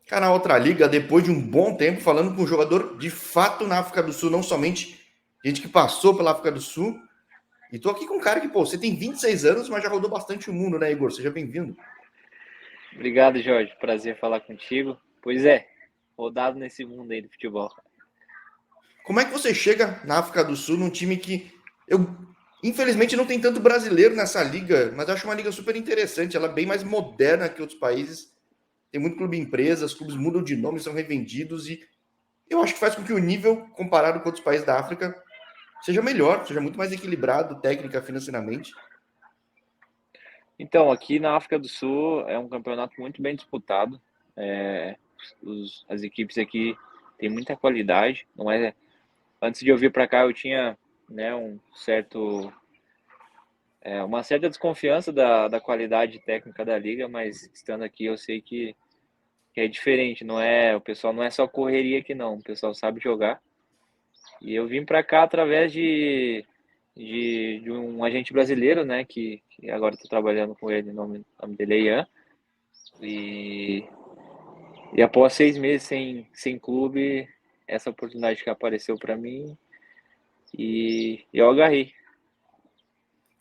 Cara, na outra liga, depois de um bom tempo, falando com um jogador de fato na África do Sul, não somente gente que passou pela África do Sul. E tô aqui com um cara que, pô, você tem 26 anos, mas já rodou bastante o mundo, né, Igor? Seja bem-vindo. Obrigado, Jorge. Prazer falar contigo. Pois é, rodado nesse mundo aí do futebol. Como é que você chega na África do Sul num time que eu infelizmente não tem tanto brasileiro nessa liga, mas eu acho uma liga super interessante, ela é bem mais moderna que outros países. Tem muito clube empresa, os clubes mudam de nome, são revendidos e eu acho que faz com que o nível comparado com outros países da África seja melhor, seja muito mais equilibrado, técnica, financeiramente. Então, aqui na África do Sul é um campeonato muito bem disputado. As equipes aqui têm muita qualidade. Não é? Antes de eu vir para cá, eu tinha, né, uma certa desconfiança da qualidade técnica da liga, mas estando aqui eu sei que é diferente. Não é, o pessoal não é só correria aqui não. O pessoal sabe jogar. E eu vim para cá através de um agente brasileiro, né? Que agora estou trabalhando com ele, o nome dele é Ian. E, e após 6 meses sem clube, essa oportunidade que apareceu para mim e eu agarrei.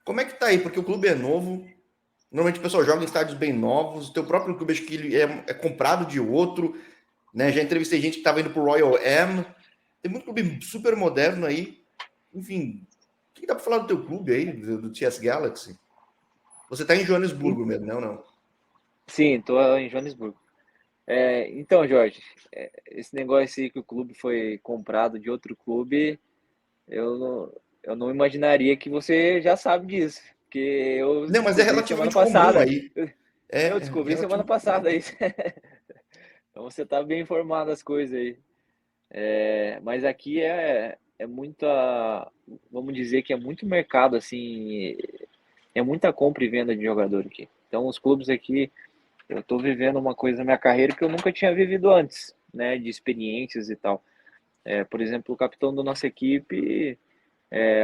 Como é que tá aí? Porque o clube é novo, normalmente o pessoal joga em estádios bem novos, o teu próprio clube acho que ele é comprado de outro, né? Já entrevistei gente que estava indo pro Royal M. Tem muito clube super moderno aí. Enfim, o que dá para falar do teu clube aí, do TS Galaxy? Você está em Joanesburgo mesmo, não, não? Sim, estou em Joanesburgo. Então, Jorge, esse negócio aí que o clube foi comprado de outro clube, eu não, eu não imaginaria que você já sabe disso, porque eu Não, mas é descobri semana relativamente comum passada. aí. Eu É descobri semana relativo. passada isso. Então você tá bem informado das coisas aí. Mas aqui é muita, vamos dizer que é muito mercado, assim, é muita compra e venda de jogador aqui. Então os clubes aqui, eu tô vivendo uma coisa na minha carreira que eu nunca tinha vivido antes, né, de experiências e tal. Por exemplo, o capitão da nossa equipe,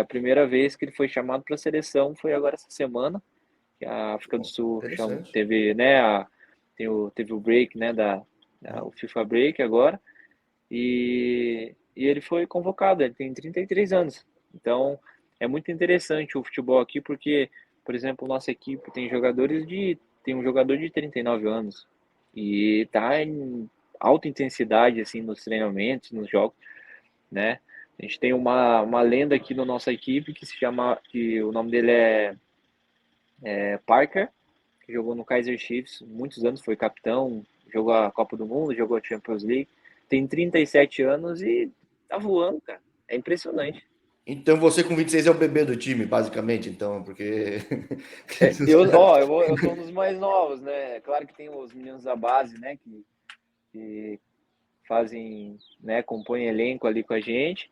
a primeira vez que ele foi chamado para a seleção foi agora essa semana, que a África do Pô, Sul interessante. teve, né, teve o break, né, o FIFA break agora, e ele foi convocado, ele tem 33 anos. Então, é muito interessante o futebol aqui, porque, por exemplo, nossa equipe tem um jogador de 39 anos e está em alta intensidade assim nos treinamentos, nos jogos, né? A gente tem uma lenda aqui na nossa equipe que o nome dele é Parker, que jogou no Kaiser Chiefs muitos anos, foi capitão, jogou a Copa do Mundo, jogou a Champions League, tem 37 anos e tá voando, cara. É impressionante. Então você com 26 é o bebê do time, basicamente, então, porque. Eu sou um dos mais novos, né? Claro que tem os meninos da base, né, que fazem, né, compõem elenco ali com a gente,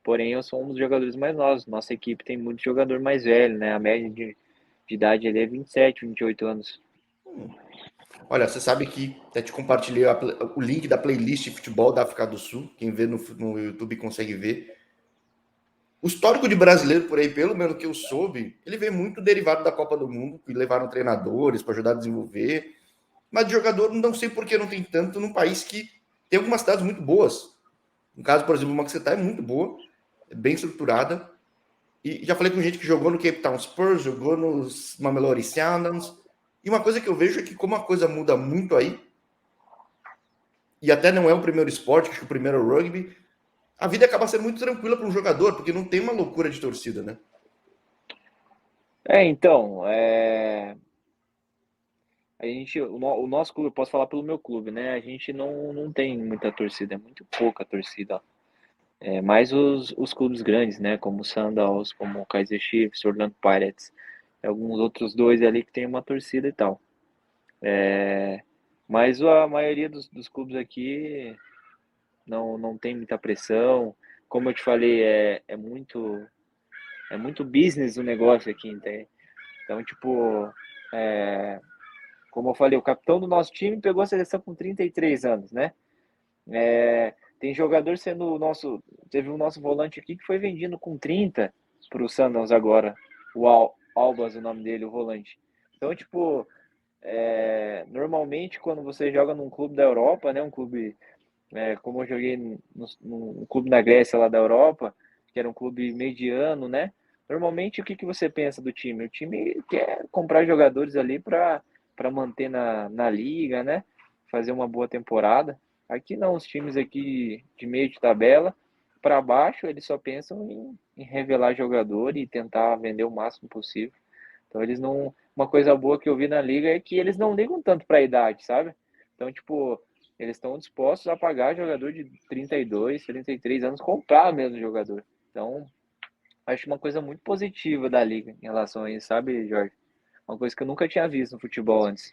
porém eu sou um dos jogadores mais novos. Nossa equipe tem muito jogador mais velho, né? A média de idade ali é 27, 28 anos. Olha, você sabe que até te compartilhei o link da playlist de futebol da África do Sul. Quem vê no YouTube consegue ver. O histórico de brasileiro por aí, pelo menos que eu soube, ele veio muito derivado da Copa do Mundo, que levaram treinadores para ajudar a desenvolver. Mas de jogador, não sei por que não tem tanto num país que tem algumas cidades muito boas. No caso, por exemplo, o Maxetá é muito boa, é bem estruturada. E já falei com gente que jogou no Cape Town Spurs, jogou nos Mamelodi Sundowns. E uma coisa que eu vejo é que como a coisa muda muito aí, e até não é o primeiro esporte, acho que o primeiro é o rugby, a vida acaba sendo muito tranquila para um jogador, porque não tem uma loucura de torcida, né? Então, o nosso clube, eu posso falar pelo meu clube, né? A gente não tem muita torcida, é muito pouca torcida. É mais os clubes grandes, né? Como o Sundowns, como o Kaiser Chiefs, Orlando Pirates, alguns outros dois ali que tem uma torcida e tal. Mas a maioria dos clubes aqui não tem muita pressão. Como eu te falei, é muito business o negócio aqui, entende? Então, tipo, é, como eu falei, o capitão do nosso time pegou a seleção com 33 anos, né? Tem jogador sendo o nosso. Teve o nosso volante aqui que foi vendido com 30 para o Sundowns agora. O Albas, o nome dele, o volante. Então, tipo, normalmente quando você joga num clube da Europa, né, um clube, como eu joguei num clube na Grécia lá da Europa, que era um clube mediano, né? Normalmente o que você pensa do time? O time quer comprar jogadores ali para manter na liga, né? Fazer uma boa temporada. Aqui não, os times aqui de meio de tabela para baixo, eles só pensam em revelar jogador e tentar vender o máximo possível. Então eles não. Uma coisa boa que eu vi na liga é que eles não ligam tanto para a idade, sabe? Então, tipo, eles estão dispostos a pagar jogador de 32, 33 anos, comprar mesmo jogador. Então, acho uma coisa muito positiva da liga em relação a isso, sabe, Jorge? Uma coisa que eu nunca tinha visto no futebol antes.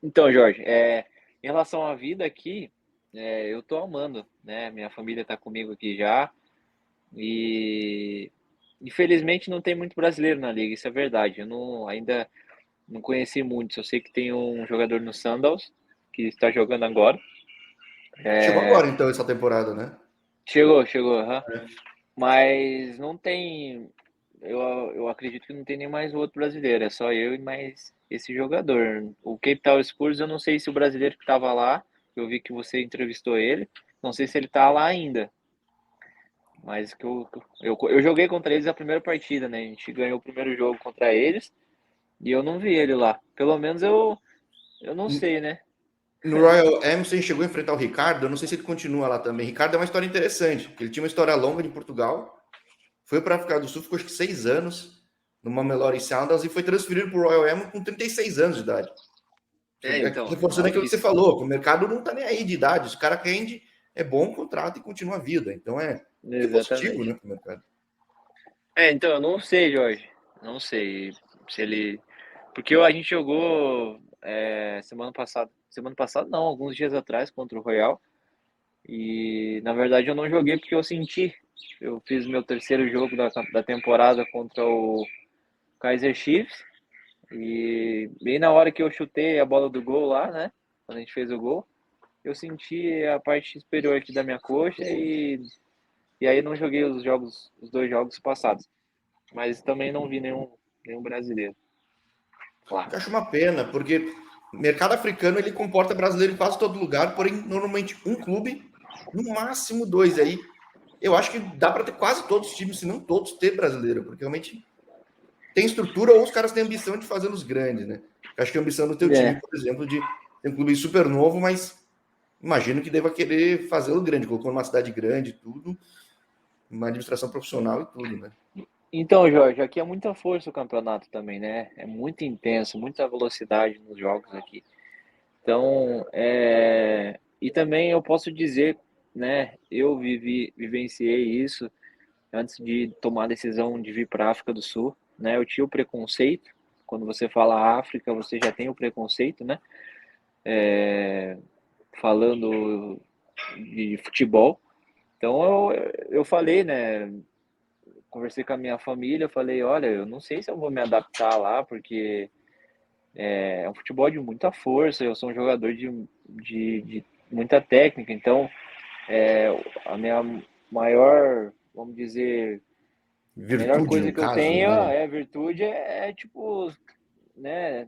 Então, Jorge, em relação à vida aqui, eu tô amando, né? Minha família tá comigo aqui já e infelizmente não tem muito brasileiro na liga, isso é verdade. Eu ainda não conheci muitos. Eu sei que tem um jogador no Sandals que está jogando agora. Chegou agora, então, essa temporada, né? Chegou, aham. Mas não tem. Eu, eu acredito que não tem nem mais outro brasileiro. É só eu e mais esse jogador. O Cape Town Spurs, eu não sei se o brasileiro que estava lá, eu vi que você entrevistou ele. Não sei se ele está lá ainda. Mas que eu joguei contra eles a primeira partida, né? A gente ganhou o primeiro jogo contra eles e eu não vi ele lá. Pelo menos eu não sei, né? No Royal Amstel chegou a enfrentar o Ricardo, eu não sei se ele continua lá também. Ricardo é uma história interessante, porque ele tinha uma história longa de Portugal, foi para a África do Sul, ficou acho que 6 anos no Mamelodi Sundowns e foi transferido para o Royal Amstel com 36 anos de idade. Então, Reforçando aquilo que você falou, que o mercado não está nem aí de idade, se o cara rende, é bom, contrato e continua a vida. Então é muito positivo, exatamente. né, para o mercado. Então, eu não sei, Jorge. Não sei se ele. Porque a gente jogou semana passada. Semana passada, não, alguns dias atrás contra o Royal. E na verdade eu não joguei porque eu senti. Eu fiz meu terceiro jogo da temporada contra o Kaiser Chiefs. E bem na hora que eu chutei a bola do gol lá, né? Quando a gente fez o gol, eu senti a parte superior aqui da minha coxa e aí não joguei os 2 jogos passados. Mas também não vi nenhum brasileiro lá. Eu acho uma pena, porque o mercado africano ele comporta brasileiro em quase todo lugar, porém, normalmente um clube, no máximo dois. Aí eu acho que dá para ter quase todos os times, se não todos, ter brasileiro, porque realmente tem estrutura ou os caras têm ambição de fazer nos grandes, né? Eu acho que a ambição do teu time, É, por exemplo, de ter um clube super novo, mas imagino que deva querer fazê-lo grande, colocou numa cidade grande, tudo, uma administração profissional e tudo, né? então, Jorge, aqui é muita força o campeonato também, né? É muito intenso, muita velocidade nos jogos aqui. Então, e também eu posso dizer, né? Eu vivenciei isso antes de tomar a decisão de vir para a África do Sul, né? Eu tinha o preconceito. Quando você fala África, você já tem o preconceito, né? Falando de futebol. Então eu falei, né? Conversei com a minha família, falei, olha, eu não sei se eu vou me adaptar lá, porque é um futebol de muita força, eu sou um jogador de muita técnica, então a minha maior, vamos dizer, a melhor Virtude, coisa no que eu caso, tenho né? virtude tipo, né,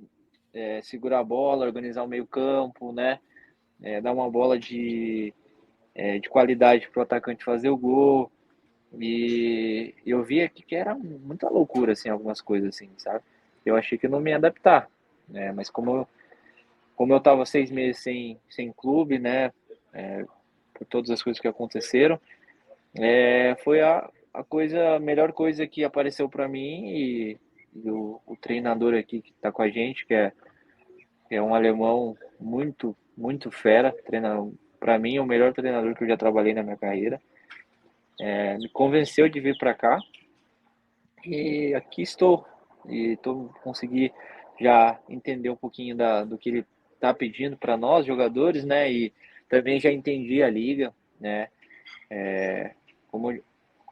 segurar a bola, organizar o meio campo, né, dar uma bola de qualidade para o atacante fazer o gol. E eu vi aqui que era muita loucura, assim, algumas coisas, assim, sabe? Eu achei que eu não me ia adaptar, né? Mas como eu tava 6 meses sem clube, né? Por todas as coisas que aconteceram, foi a melhor coisa que apareceu para mim e o treinador aqui que tá com a gente, que é um alemão muito, muito fera, treina, para mim, o melhor treinador que eu já trabalhei na minha carreira, me convenceu de vir para cá. E aqui estou. E consegui já entender um pouquinho do que ele está pedindo para nós, jogadores, né? E também já entendi a liga, né? Como,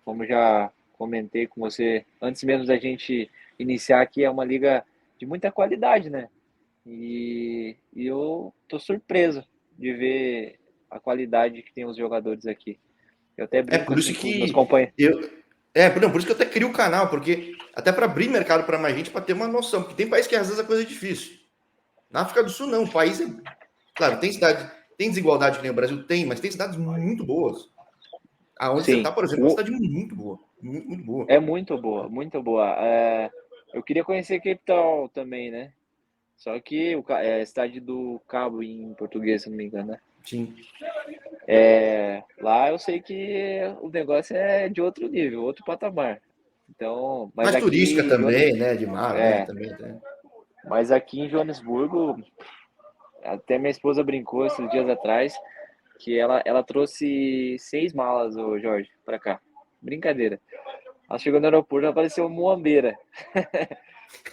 como já comentei com você, antes mesmo da gente iniciar aqui, é uma liga de muita qualidade, né? E eu tô surpreso de ver a qualidade que tem os jogadores aqui. Eu até É brinco por isso assim com os meus que companheiros. não, por isso que eu até crio o canal, porque até para abrir mercado para mais gente, para ter uma noção, porque tem país que às vezes a coisa é difícil. Na África do Sul, não. O país é. Claro, tem cidade, tem desigualdade que nem o Brasil tem, mas tem cidades muito boas. Aonde você Sim, está, por exemplo, é uma cidade muito boa. Muito, muito boa. é muito boa, muito boa. Eu queria conhecer Cape Town também, né? Só que é Cidade do Cabo em português, se não me engano, né? Sim. Lá eu sei que o negócio é de outro nível, outro patamar. Então, Mais turística também, né? De mar, né? é, Também tem. mas aqui em Joanesburgo, até minha esposa brincou esses dias atrás que ela trouxe 6 malas, ô Jorge, pra cá. Brincadeira. Ela chegou no aeroporto, ela pareceu muambeira.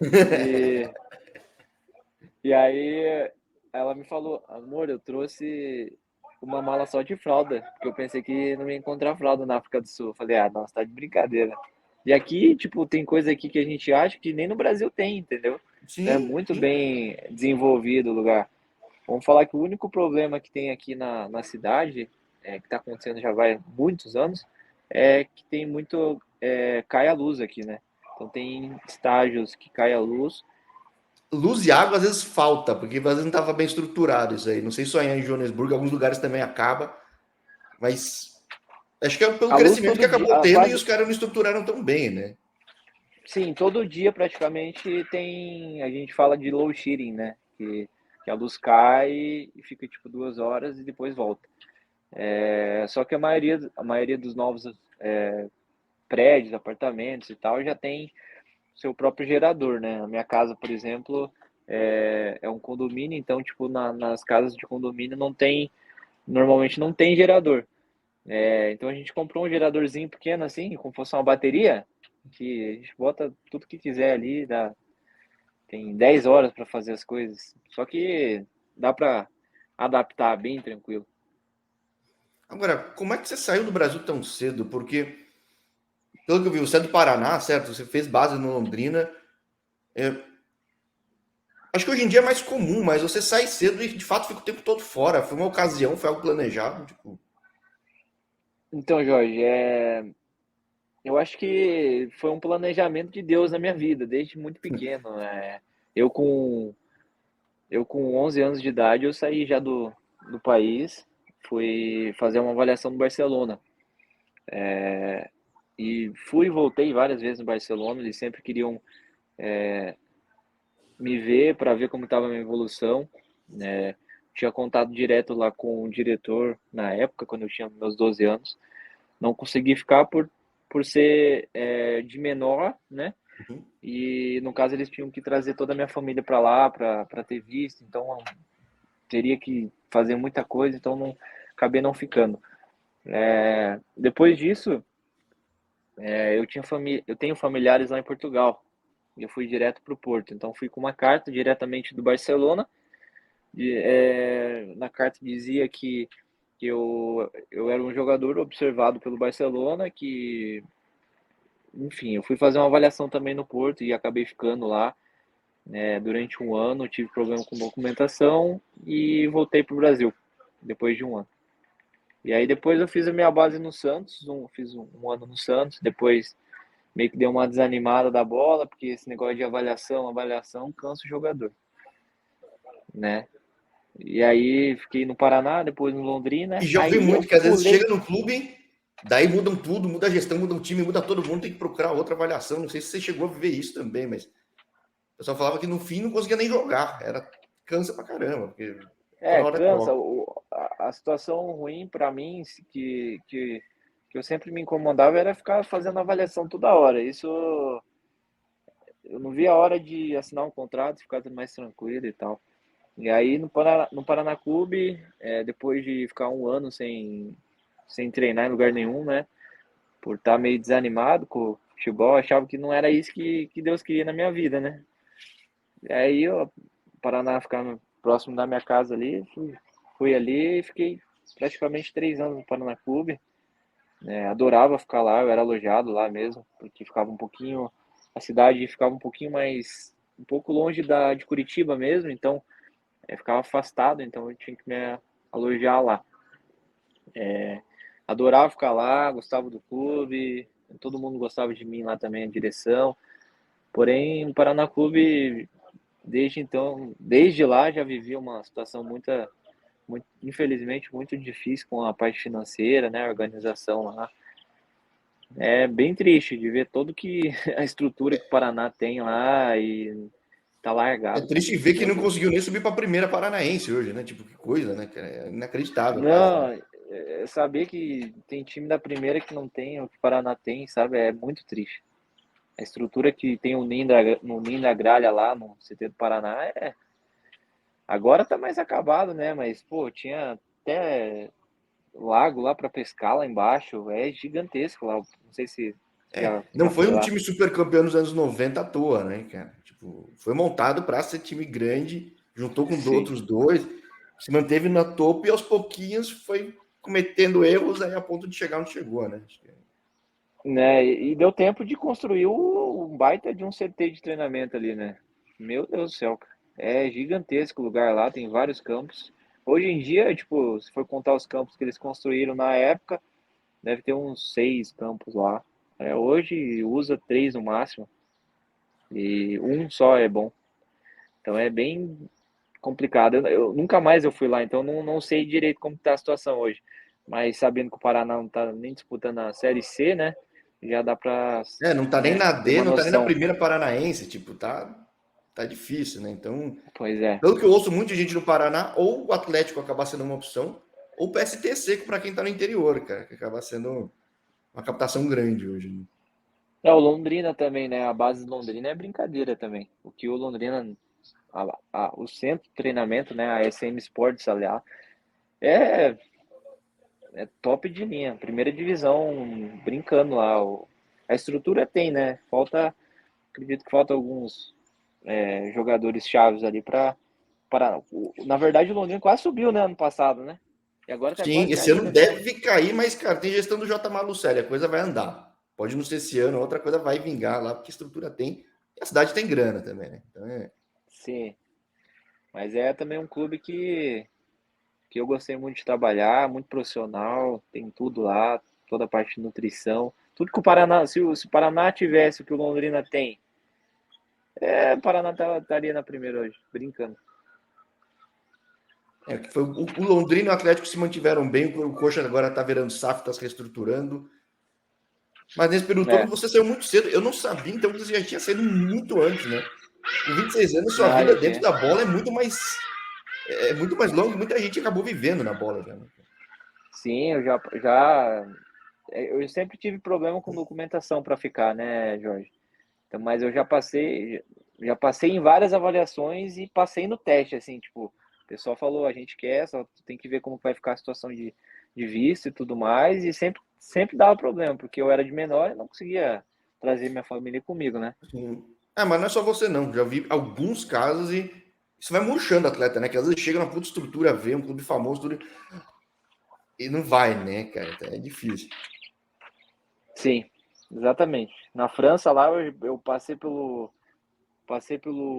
E, e aí ela me falou, amor, eu trouxe uma mala só de fralda, porque eu pensei que não ia encontrar fralda na África do Sul. Eu falei, nossa, tá de brincadeira. E aqui, tipo, tem coisa aqui que a gente acha que nem no Brasil tem, entendeu? Então é Sim, muito sim. bem desenvolvido o lugar. Vamos falar que o único problema que tem aqui na cidade, que está acontecendo já vai muitos anos, é que tem muito. Cai a luz aqui, né? Então tem estágios que cai a luz. Luz e água às vezes falta, porque às vezes não estava bem estruturado isso aí. Não sei só em Joanesburgo, alguns lugares também acaba, mas acho que é pelo A luz crescimento que todo dia, acabou tendo e quase. os caras não estruturaram tão bem, né? Sim, todo dia praticamente tem. A gente fala de low shedding, né? Que a luz cai e fica tipo 2 horas e depois volta. Só que a maioria dos novos prédios, apartamentos e tal já tem seu próprio gerador, né? A minha casa, por exemplo, é um condomínio, então, tipo, nas casas de condomínio normalmente não tem gerador. Então a gente comprou um geradorzinho pequeno assim, como fosse uma bateria, que a gente bota tudo que quiser ali, tem 10 horas para fazer as coisas. Só que dá para adaptar bem tranquilo. Agora, como é que você saiu do Brasil tão cedo? Porque, pelo que eu vi, você é do Paraná, certo? Você fez base no Londrina. É, acho que hoje em dia é mais comum, mas você sai cedo e de fato fica o tempo todo fora. Foi uma ocasião, foi algo planejado. Tipo, Então, Jorge, eu acho que foi um planejamento de Deus na minha vida, desde muito pequeno. Eu com Eu, com 11 anos de idade, eu saí já do país, fui fazer uma avaliação no Barcelona. E fui e voltei várias vezes no Barcelona, eles sempre queriam me ver para ver como estava a minha evolução. Né? Tinha contato direto lá com o diretor na época, quando eu tinha meus 12 anos. Não consegui ficar por ser de menor, né? uhum. E no caso eles tinham que trazer toda a minha família para lá para ter visto, então teria que fazer muita coisa, então acabei não ficando. Depois disso, eu tenho familiares lá em Portugal. E eu fui direto para o Porto. Então fui com uma carta diretamente do Barcelona. Na carta dizia que eu era um jogador observado pelo Barcelona, que, enfim, eu fui fazer uma avaliação também no Porto e acabei ficando lá durante um ano. Tive problema com documentação e voltei para o Brasil depois de um ano. E aí depois eu fiz a minha base no Santos, fiz um ano no Santos, depois meio que deu uma desanimada da bola, porque esse negócio de avaliação cansa o jogador, né? E aí fiquei no Paraná, depois no E Londrina, já ouvi aí eu muito que às vezes pulei. chega no clube, daí mudam tudo, muda a gestão, muda o time, muda todo mundo, tem que procurar outra avaliação. Não sei se você chegou a viver isso também, mas o pessoal falava que no fim não conseguia nem jogar. Era cansa pra caramba, porque toda hora é Cansa. troca. A situação ruim para mim, que eu sempre me incomodava, era ficar fazendo avaliação toda hora. Isso eu não via a hora de assinar um contrato, ficar tudo mais tranquilo e tal. E aí no Paraná Clube, depois de ficar um ano sem treinar em lugar nenhum, né? Por estar meio desanimado com o futebol, achava que não era isso que Deus queria na minha vida, né? E aí o Paraná ficava próximo da minha casa ali, fui ali e fiquei praticamente 3 anos no Paraná Clube. Adorava ficar lá, eu era alojado lá mesmo, porque ficava um pouquinho, a cidade ficava um pouquinho mais, um pouco longe de Curitiba mesmo, então ficava afastado, então eu tinha que me alojar lá. Adorava ficar lá, gostava do clube, todo mundo gostava de mim lá também, a direção. Porém, o Paraná Clube desde então, desde lá já vivi uma situação infelizmente muito difícil com a parte financeira, né, a organização lá. É bem triste de ver todo que a estrutura que o Paraná tem lá e tá É largado, cara. triste ver que Eu não não, conseguiu nem subir para a primeira Paranaense hoje, né? Tipo, que coisa, né, cara? É inacreditável quase, né? não, saber que tem time da primeira que não tem o que o Paraná tem, sabe? É muito triste. A estrutura que tem no Ninho da Gralha lá no CT do Paraná agora tá mais acabado, né? Mas, pô, tinha até lago lá para pescar lá embaixo. É gigantesco lá. Não sei se Não já foi foi um lá. time super campeão nos anos 90 à toa, né, cara? Tipo, foi montado para ser time grande, juntou com Sim. outros dois, se manteve na topo e aos pouquinhos foi cometendo erros aí a ponto de chegar onde chegou, né? Né? E deu tempo de construir um baita de um CT de treinamento ali, né? Meu Deus do céu, cara. É gigantesco o lugar lá, tem vários campos. Hoje em dia, tipo, se for contar os campos que eles construíram na época, deve ter uns 6 campos lá. Hoje usa 3 no máximo e um só é bom. Então é bem complicado. Eu nunca mais eu fui lá, então não sei direito como está a situação hoje. Mas sabendo que o Paraná não está nem disputando a Série C, né? Já dá para, Não tá nem né, na ter D, uma não tá nem na noção. primeira Paranaense, tipo, tá difícil, né? Então, Pois é. pelo que eu ouço muita gente no Paraná, ou o Atlético acabar sendo uma opção, ou o PST seco para quem tá no interior, cara, que acaba sendo uma captação grande hoje, né? O Londrina também, né? A base do Londrina é brincadeira também. O que o Londrina, o centro de treinamento, né? A SM Sports, aliás, é, é top de linha. Primeira divisão, brincando lá. A estrutura tem, né? Acredito que falta alguns jogadores chaves ali para. Na verdade, o Londrina quase subiu, né? Ano passado, né? E agora tá Sim, quase esse ano caindo, né? deve cair, mas, cara, tem gestão do J. Malucelli, a coisa vai andar. Pode não ser esse ano, outra coisa vai vingar lá, porque a estrutura tem, e a cidade tem grana também, né? Então Sim. Mas é também um clube que eu gostei muito de trabalhar, muito profissional, tem tudo lá, toda a parte de nutrição. Tudo que o Paraná, se o Paraná tivesse o que o Londrina tem, o Paraná estaria na primeira hoje, brincando. que foi o Londrina e o Atlético se mantiveram bem, o Coxa agora tá virando SAF, tá se reestruturando. Mas nesse período todo É, você saiu muito cedo. Eu não sabia, então você já tinha saído muito antes, né? Com 26 anos, sua não, vida já dentro tinha. da bola é muito mais longa, muita gente acabou vivendo na bola já, né? Sim, eu sempre tive problema com documentação para ficar, né, Jorge? Então, mas eu já passei em várias avaliações e passei no teste, assim, tipo, o pessoal falou, a gente quer, só tu tem que ver como vai ficar a situação de visto e tudo mais, e sempre dava problema, porque eu era de menor e não conseguia trazer minha família comigo, né? Mas não é só você, não. Já vi alguns casos e isso vai murchando o atleta, né? Que às vezes chega numa puta estrutura, vê um clube famoso, tudo, e não vai, né, cara? Então é difícil. Sim, exatamente. Na França lá eu passei pelo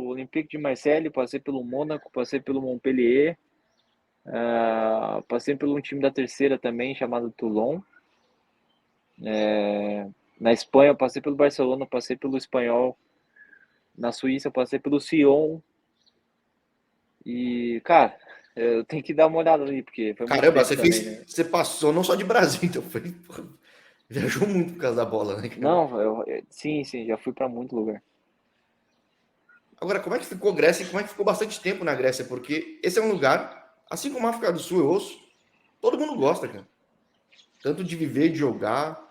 Olympique de Marseille, passei pelo Mônaco, passei pelo Montpellier, passei pelo um time da terceira também chamado Toulon. Na Espanha eu passei pelo Barcelona, passei pelo Espanhol. Na Suíça eu passei pelo Sion. E, cara, eu tenho que dar uma olhada ali, porque foi muito Caramba, tempo também, né? você passou não só de Brasil, então foi, viajou muito por causa da bola, né, cara? Não, sim, sim, já fui para muito lugar. Agora, como é que ficou Grécia e como é que ficou bastante tempo na Grécia? Porque esse é um lugar, assim como a África do Sul, eu ouço, todo mundo gosta, cara. Tanto de viver, de jogar.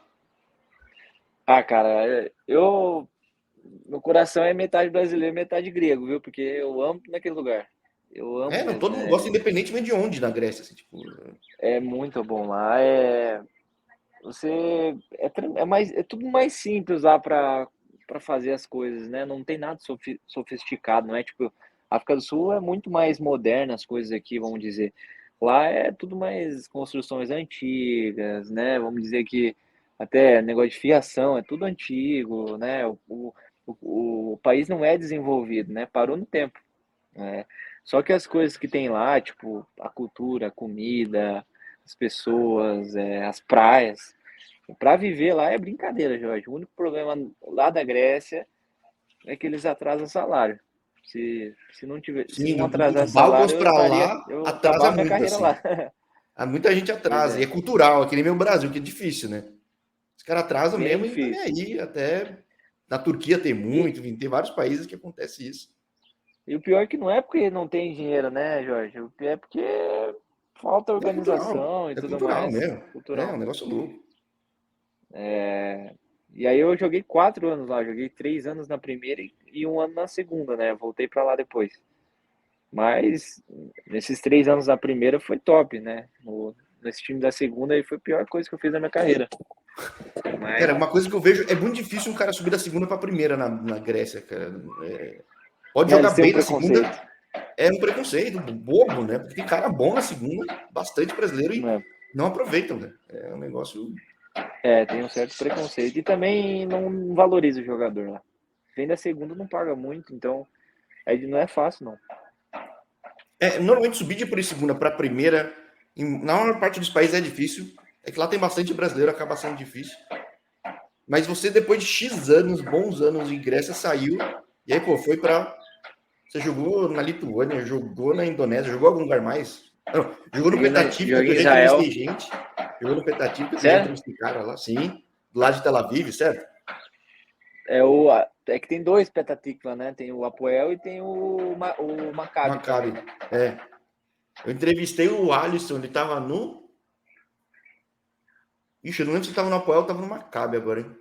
Ah, cara, meu coração é metade brasileiro, metade grego, viu? Porque eu amo naquele lugar. Eu amo Não, mesmo. todo mundo gosta, independentemente de onde na Grécia. Assim, tipo, É muito bom lá. É tudo mais simples lá para fazer as coisas, né? Não tem nada sofisticado, não é tipo, a África do Sul é muito mais moderna as coisas aqui, vamos dizer. Lá é tudo mais construções antigas, né? Vamos dizer que até negócio de fiação é tudo antigo, né? O país não é desenvolvido, né? Parou no tempo, né? Só que as coisas que tem lá, tipo a cultura, a comida, as pessoas, as praias, para viver lá é brincadeira, Jorge. O único problema lá da Grécia é que eles atrasam salário. Se não tiver, se Sim, não dos atrasar Balcãs salário, para lá, eu atrasa acabar minha muito, carreira lá. assim. Há muita gente Pois atrasa, e é, é cultural, aqui nem meu Brasil, que é difícil, né? Os caras atrasam bem mesmo e não tá nem difícil. aí. Até na Turquia tem E, muito, tem vários países que acontece isso. e o pior é que não é porque não tem dinheiro, né, Jorge? O pior é porque falta organização e É tudo cultural mais, mesmo. É um cultural. negócio louco. E aí eu joguei 4 anos lá, joguei 3 anos na primeira e um ano na segunda, né? Voltei pra lá depois. Mas nesses 3 anos da primeira foi top, né? Nesse time da segunda aí foi a pior coisa que eu fiz na minha carreira. Mas Cara, uma coisa que eu vejo, é muito difícil um cara subir da segunda para a primeira na Grécia, cara. Pode né, eles jogar têm um bem na segunda, preconceito. é um preconceito, bobo, né? Porque tem cara bom na segunda, bastante brasileiro, e Né? não aproveitam, né? É um negócio. Tem um certo preconceito. E também não valoriza o jogador lá. Vem da segunda, não paga muito, então aí não é fácil, não. Normalmente subir de por segunda para a primeira, na maior parte dos países é difícil. É que lá tem bastante brasileiro, acaba sendo difícil. Mas você, depois de X anos, bons anos em Grécia, saiu. E aí, pô, foi para. Você jogou na Lituânia, jogou na Indonésia, jogou em algum lugar mais? Não, jogou no Petativica, que Joguei eu em já Israel. entrevistei gente. Jogou no Petativica, que eu já Sério? entrevistei cara lá, sim. Do lado de Tel Aviv, certo? É que tem dois Petatikva, né? Tem o Apoel e tem o Maccabi Maccabi. também. É. Eu entrevistei o Alisson, ele tava no. Ixi, eu não lembro se ele tava no Apoel ou tava no Maccabi agora, hein?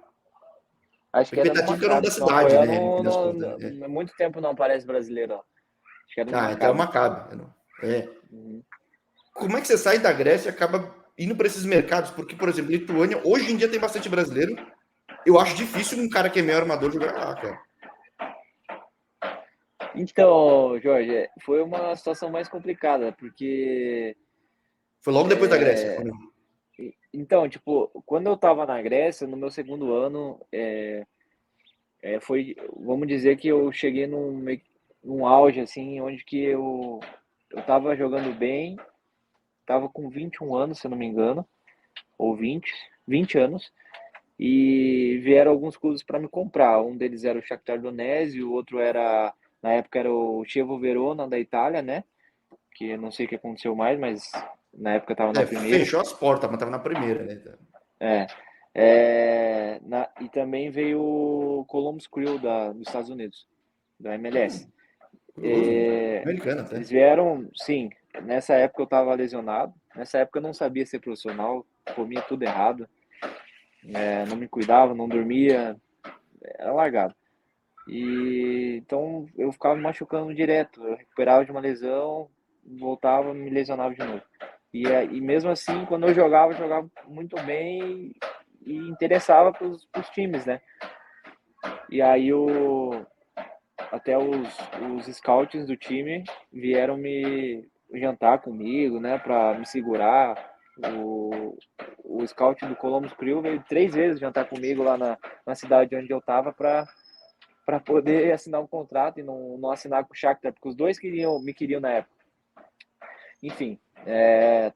Acho É que que era no Petativica é o nome Maccabi, da porque o cidade, Apoel né? No fim das contas. há muito tempo não aparece brasileiro, ó. Acho que era no Então é o Maccabi. Maccabi. É. Uhum. Como é que você sai da Grécia e acaba indo para esses mercados? Porque, por exemplo, Lituânia, hoje em dia tem bastante brasileiro. Eu acho difícil um cara que é meio armador jogar lá, cara. Então, Jorge, foi uma situação mais complicada, porque Foi logo depois da Grécia. então, tipo, quando eu tava na Grécia, no meu segundo ano, vamos dizer que eu cheguei num auge, assim, onde que eu tava jogando bem, tava com 21 anos, se eu não me engano, ou 20 anos, e vieram alguns clubes para me comprar. Um deles era o Shakhtar Donetsk, o outro na época era o Chievo Verona da Itália, né? Que eu não sei o que aconteceu mais, mas na época estava na primeira. Fechou as portas, mas tava na primeira, né? É, e também veio o Columbus Crew dos Estados Unidos, da MLS. Curioso, americana até. Eles vieram, sim. Nessa época eu estava lesionado. Nessa época eu não sabia ser profissional, comia tudo errado, não me cuidava, não dormia, era largado. E então eu ficava me machucando direto. Eu recuperava de uma lesão, voltava, me lesionava de novo. E mesmo assim, quando eu jogava muito bem e interessava para os times, né? E aí até os scouts do time vieram me jantar comigo, né, para me segurar. O scout do Columbus Crew veio 3 vezes jantar comigo lá na cidade onde eu tava para poder assinar um contrato e não assinar com o Shakhtar, porque os dois me queriam na época. Enfim,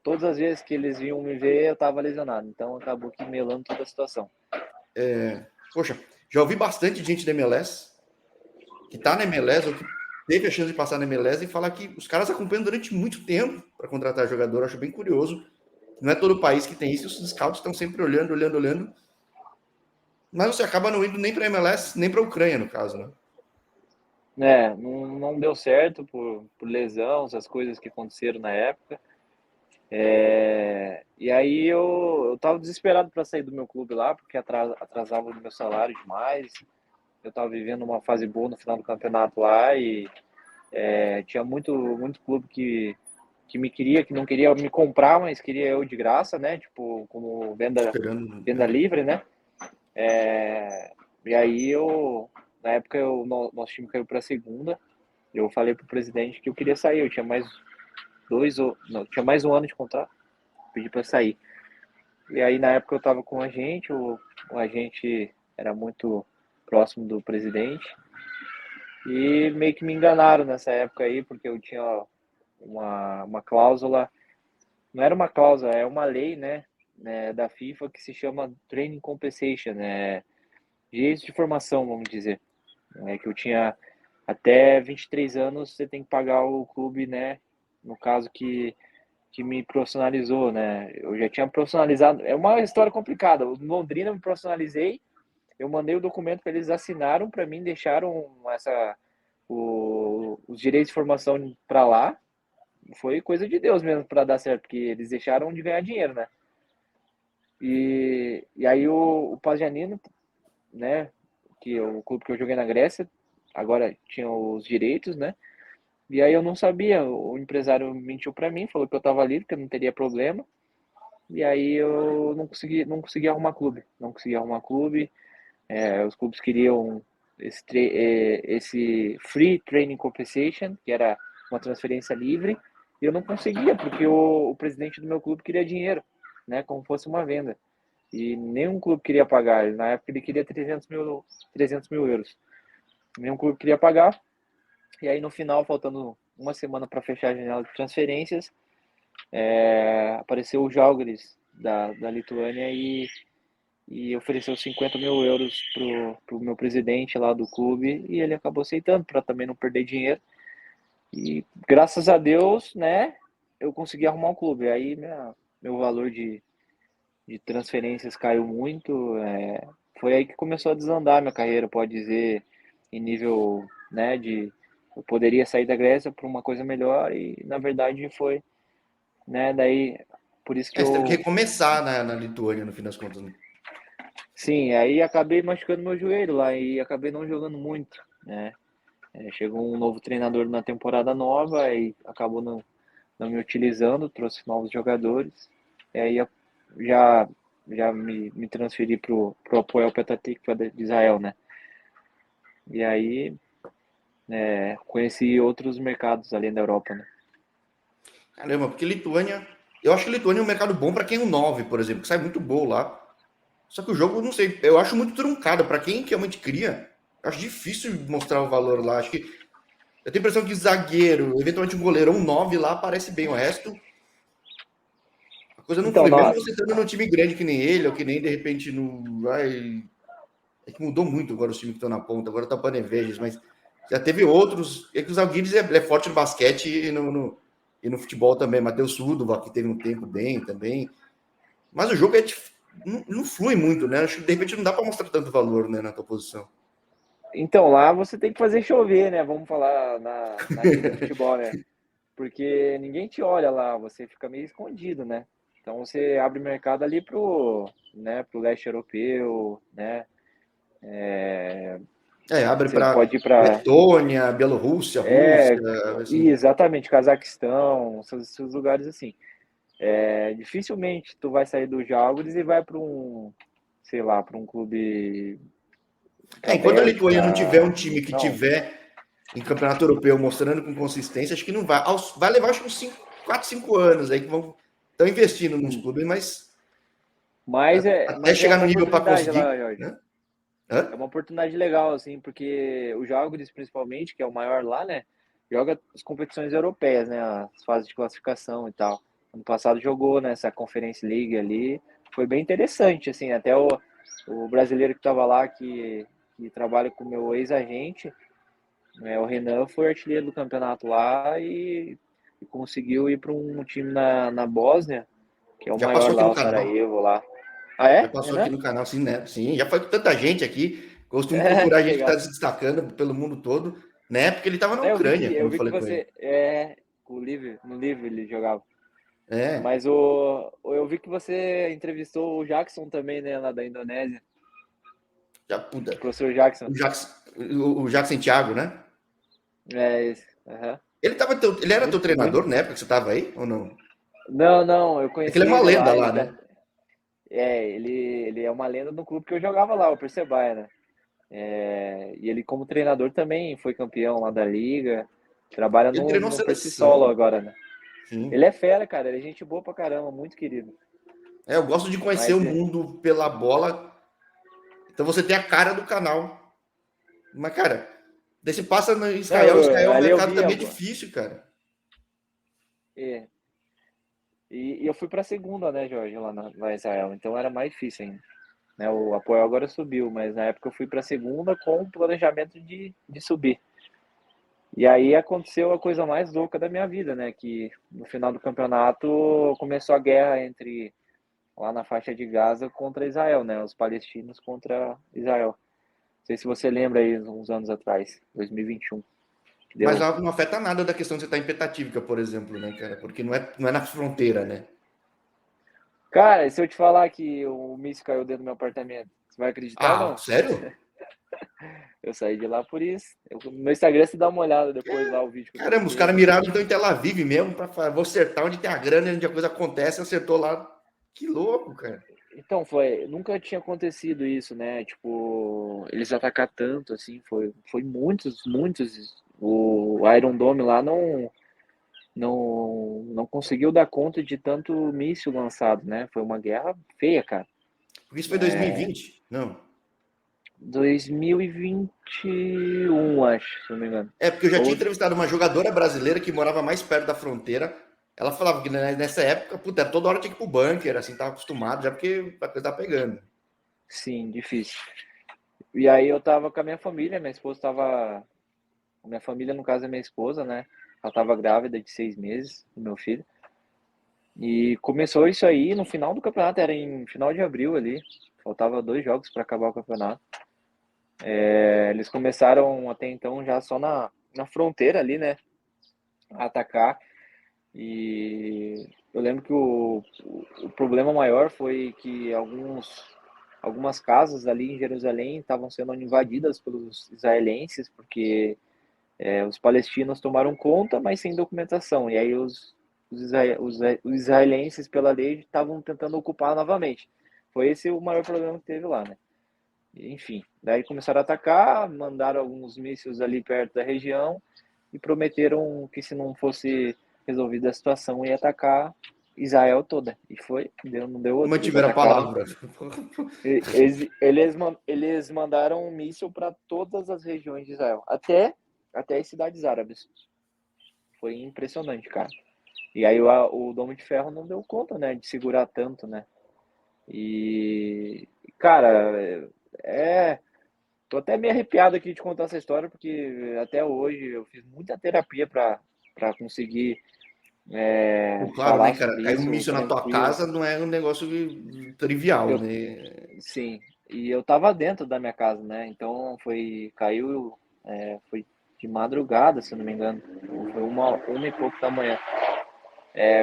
todas as vezes que eles vinham me ver, eu estava lesionado. Então acabou que melando toda a situação. Poxa, já ouvi bastante gente da MLS que tá na MLS ou que teve a chance de passar na MLS e falar que os caras acompanham durante muito tempo para contratar jogador. Eu acho bem curioso. Não é todo país que tem isso, os scouts estão sempre olhando, olhando, olhando. Mas você acaba não indo nem para a MLS, nem para a Ucrânia, no caso, né? Não deu certo por lesão, essas coisas que aconteceram na época. E aí eu tava desesperado para sair do meu clube lá, porque atrasava o meu salário demais. Eu tava vivendo uma fase boa no final do campeonato lá e tinha muito clube que me queria, que não queria me comprar, mas queria eu de graça, né? Tipo, como Esperando. venda livre, né? E aí na época, nosso time caiu para a segunda. Eu falei pro presidente que eu queria sair. Eu tinha mais não, tinha mais um ano de contrato. Pedi para sair. E aí na época eu tava com um agente, o agente era muito próximo do presidente e meio que me enganaram nessa época aí, porque eu tinha uma cláusula, não era uma cláusula, é uma lei, né, da FIFA que se chama Training Compensation, direitos de formação, vamos dizer, que eu tinha até 23 anos você tem que pagar o clube, né? No caso que me profissionalizou, né? Eu já tinha profissionalizado. É uma história complicada. O Londrina me profissionalizei, eu mandei o documento para eles, assinaram para mim, deixaram os direitos de formação para lá. Foi coisa de Deus mesmo para dar certo, porque eles deixaram de ganhar dinheiro, né? E aí o Pagianino, né? Que é o clube que eu joguei na Grécia, agora tinha os direitos, né? E aí eu não sabia, o empresário mentiu para mim, falou que eu estava livre, que eu não teria problema. E aí eu não consegui arrumar clube, não consegui arrumar clube. Os clubes queriam esse free training compensation, que era uma transferência livre, e eu não conseguia porque o presidente do meu clube queria dinheiro, né, como fosse uma venda. E nenhum clube queria pagar. Na época ele queria 300 mil euros. Nenhum clube queria pagar. E aí no final, faltando uma semana para fechar a janela de transferências, apareceu o Žalgiris da Lituânia e ofereceu 50 mil euros pro meu presidente lá do clube e ele acabou aceitando para também não perder dinheiro. E graças a Deus, né, eu consegui arrumar um clube. Aí meu valor de transferências caiu muito. Foi aí que começou a desandar minha carreira, pode dizer, em nível, né, de eu poderia sair da Grécia para uma coisa melhor e na verdade foi, né, daí por isso que Você teve que eu, recomeçar na Lituânia, no fim das contas, né? sim, aí acabei machucando meu joelho lá e acabei não jogando muito, né? Chegou um novo treinador na temporada nova e acabou não me utilizando, trouxe novos jogadores. E aí já, já me transferi pro Apoel Petah Tikva de Israel, né? E aí conheci outros mercados além da Europa, né? Caramba, porque Lituânia. Eu acho que Lituânia é um mercado bom para quem é um 9, por exemplo, que sai muito gol lá. Só que o jogo, não sei, eu acho muito truncado. Para quem realmente cria, eu acho difícil mostrar o valor lá. Acho que eu tenho a impressão que zagueiro, eventualmente um goleiro, um 9 lá, parece bem. O resto, a coisa não Então, flui. Mesmo você estando num time grande que nem ele, ou que nem de repente no. Ai, é que mudou muito agora os times que estão na ponta. Agora tá o Panevejas, mas já teve outros. É que o Zalgiris é forte no basquete e no futebol também. Matheus Sudova, que teve um tempo bem também. Mas o jogo não flui muito, né? Acho que de repente não dá para mostrar tanto valor, né, na tua posição. então, lá você tem que fazer chover, né? Vamos falar na gíria do futebol, né? Porque ninguém te olha lá, você fica meio escondido, né? Então você abre mercado ali pro leste europeu, né? Abre Você para pode ir para Letônia, Bielorrússia, Rússia, assim. exatamente, Cazaquistão, esses lugares assim. Dificilmente tu vai sair do Žalgiris e vai para sei lá, para um clube para Enquanto a Lituânia não tiver um Bélgica. time que Não, tiver em campeonato europeu mostrando com consistência, acho que não vai. Vai levar acho que uns 4, 5 anos aí que estão investindo nos sim. clubes, mas até Mas é chegar no uma nível para oportunidade lá, conseguir, Jorge. né? É Hã? uma oportunidade legal, assim, porque o Žalgiris, principalmente, que é o maior lá, né? Joga as competições europeias, né? As fases de classificação e tal. Ano passado jogou nessa Conference League ali. Foi bem interessante, assim. Até o brasileiro que estava lá, que trabalha com o meu ex-agente, né, o Renan, foi artilheiro do campeonato lá e conseguiu ir para um time na Bósnia, que é o Já passou maior aqui lá, no o canal. Sarajevo lá. Ah, Já é? passou aqui Renan? no canal, sim, né? Sim, já foi com tanta gente aqui. Costumo É, procurar que gente que está legal. se destacando pelo mundo todo. Na época ele estava na É, Ucrânia, quando eu eu vi que falei com ele. você no livro ele jogava. É, Mas eu vi que você entrevistou o Jackson também, né, lá da Indonésia. já puta. O professor Jackson. O Jackson Thiago, né? É esse. Aham. Ele era teu Muito, muito. treinador na época que você estava aí, ou não? Não, eu É que ele conheci é uma ele lenda lá, lá, né? ele é uma lenda no clube que eu jogava lá, o Percebaia, né? E ele como treinador também foi campeão lá da liga. Trabalha Ele treinou no Persisolo seleção. agora, né? Ele Sim. é fera, cara. Ele é gente boa pra caramba, muito querido. Eu gosto de conhecer o Mas mundo pela bola. Então você tem a cara do canal. Mas, cara, daí você passa no não, Israel. Israel é um ali eu mercado vi também difícil, cara. é, e eu fui para a segunda, né, Jorge, lá em Israel, então era mais difícil ainda. Né, o apoio agora subiu, mas na época eu fui para a segunda com o planejamento de subir. E aí aconteceu a coisa mais louca da minha vida, né? Que no final do campeonato começou a guerra entre lá na faixa de Gaza contra Israel, né? Os palestinos contra Israel. Não sei se você lembra aí uns anos atrás, 2021, que Mas deu. não afeta nada da questão de você estar em Petatívica, por exemplo, né, cara? Porque não é na fronteira, né? Cara, se eu te falar que o míssil caiu dentro do meu apartamento, você vai acreditar ou Ah, não? sério? Eu saí de lá por isso. No meu Instagram você dá uma olhada depois lá o vídeo que eu Caramba, os coloquei, caras você miraram vai. então em Tel Aviv mesmo, vou acertar onde tem a grana, onde a coisa acontece, acertou lá. Que louco, cara. Então, nunca tinha acontecido isso, né? Tipo, eles atacar tanto, assim, foi muitos. O Iron Dome lá não conseguiu dar conta de tanto míssil lançado, né? Foi uma guerra feia, cara. Porque isso foi 2020? Não. 2021, acho, se não me engano. É, porque eu já tinha Ou, entrevistado uma jogadora brasileira que morava mais perto da fronteira. Ela falava que nessa época, puta, toda hora tinha que ir pro bunker, assim, tava acostumado já porque a coisa tá pegando. sim, difícil. E aí eu tava com a minha família, minha esposa tava. Minha família, no caso, é minha esposa, né? Ela tava grávida de 6 meses, do meu filho. E começou isso aí no final do campeonato, era em final de abril ali. Faltava 2 jogos para acabar o campeonato. Eles começaram até então já só na fronteira ali, né? A atacar. E eu lembro que o problema maior foi que algumas casas ali em Jerusalém estavam sendo invadidas pelos israelenses, porque os palestinos tomaram conta, mas sem documentação. E aí os israelenses, pela lei, estavam tentando ocupar novamente. Foi esse o maior problema que teve lá, né? Enfim, daí começaram a atacar, mandaram alguns mísseis ali perto da região e prometeram que se não fosse resolvida a situação ia atacar Israel toda. E foi, não deu E outra. Eles mantiveram a atacaram. palavra. Eles mandaram um míssil para todas as regiões de Israel, até as cidades árabes. Foi impressionante, cara. E aí o Domo de Ferro não deu conta, né, de segurar tanto, né? E, cara, é. Tô até meio arrepiado aqui de contar essa história, porque até hoje eu fiz muita terapia para conseguir Pô, claro, né, falar cara? sobre Cair um isso míssil na tua tranquilo. casa não é um negócio trivial, Eu, né? sim, e eu tava dentro da minha casa, né? Então caiu, foi de madrugada, se eu não me engano. Foi uma e pouco da manhã.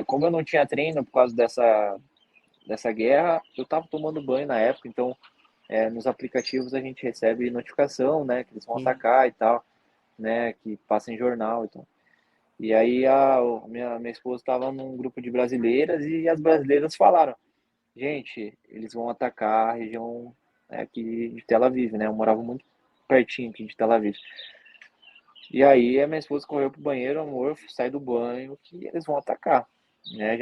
Como eu não tinha treino por causa dessa guerra, eu tava tomando banho na época, então nos aplicativos a gente recebe notificação, né? Que eles vão Sim. atacar e tal, né? Que passa em jornal e tal. E aí minha esposa estava num grupo de brasileiras e as brasileiras falaram, gente, eles vão atacar a região aqui de Tel Aviv, né? Eu morava muito pertinho aqui de Tel Aviv. E aí a minha esposa correu pro banheiro, amor, sai do banho que eles vão atacar. Né?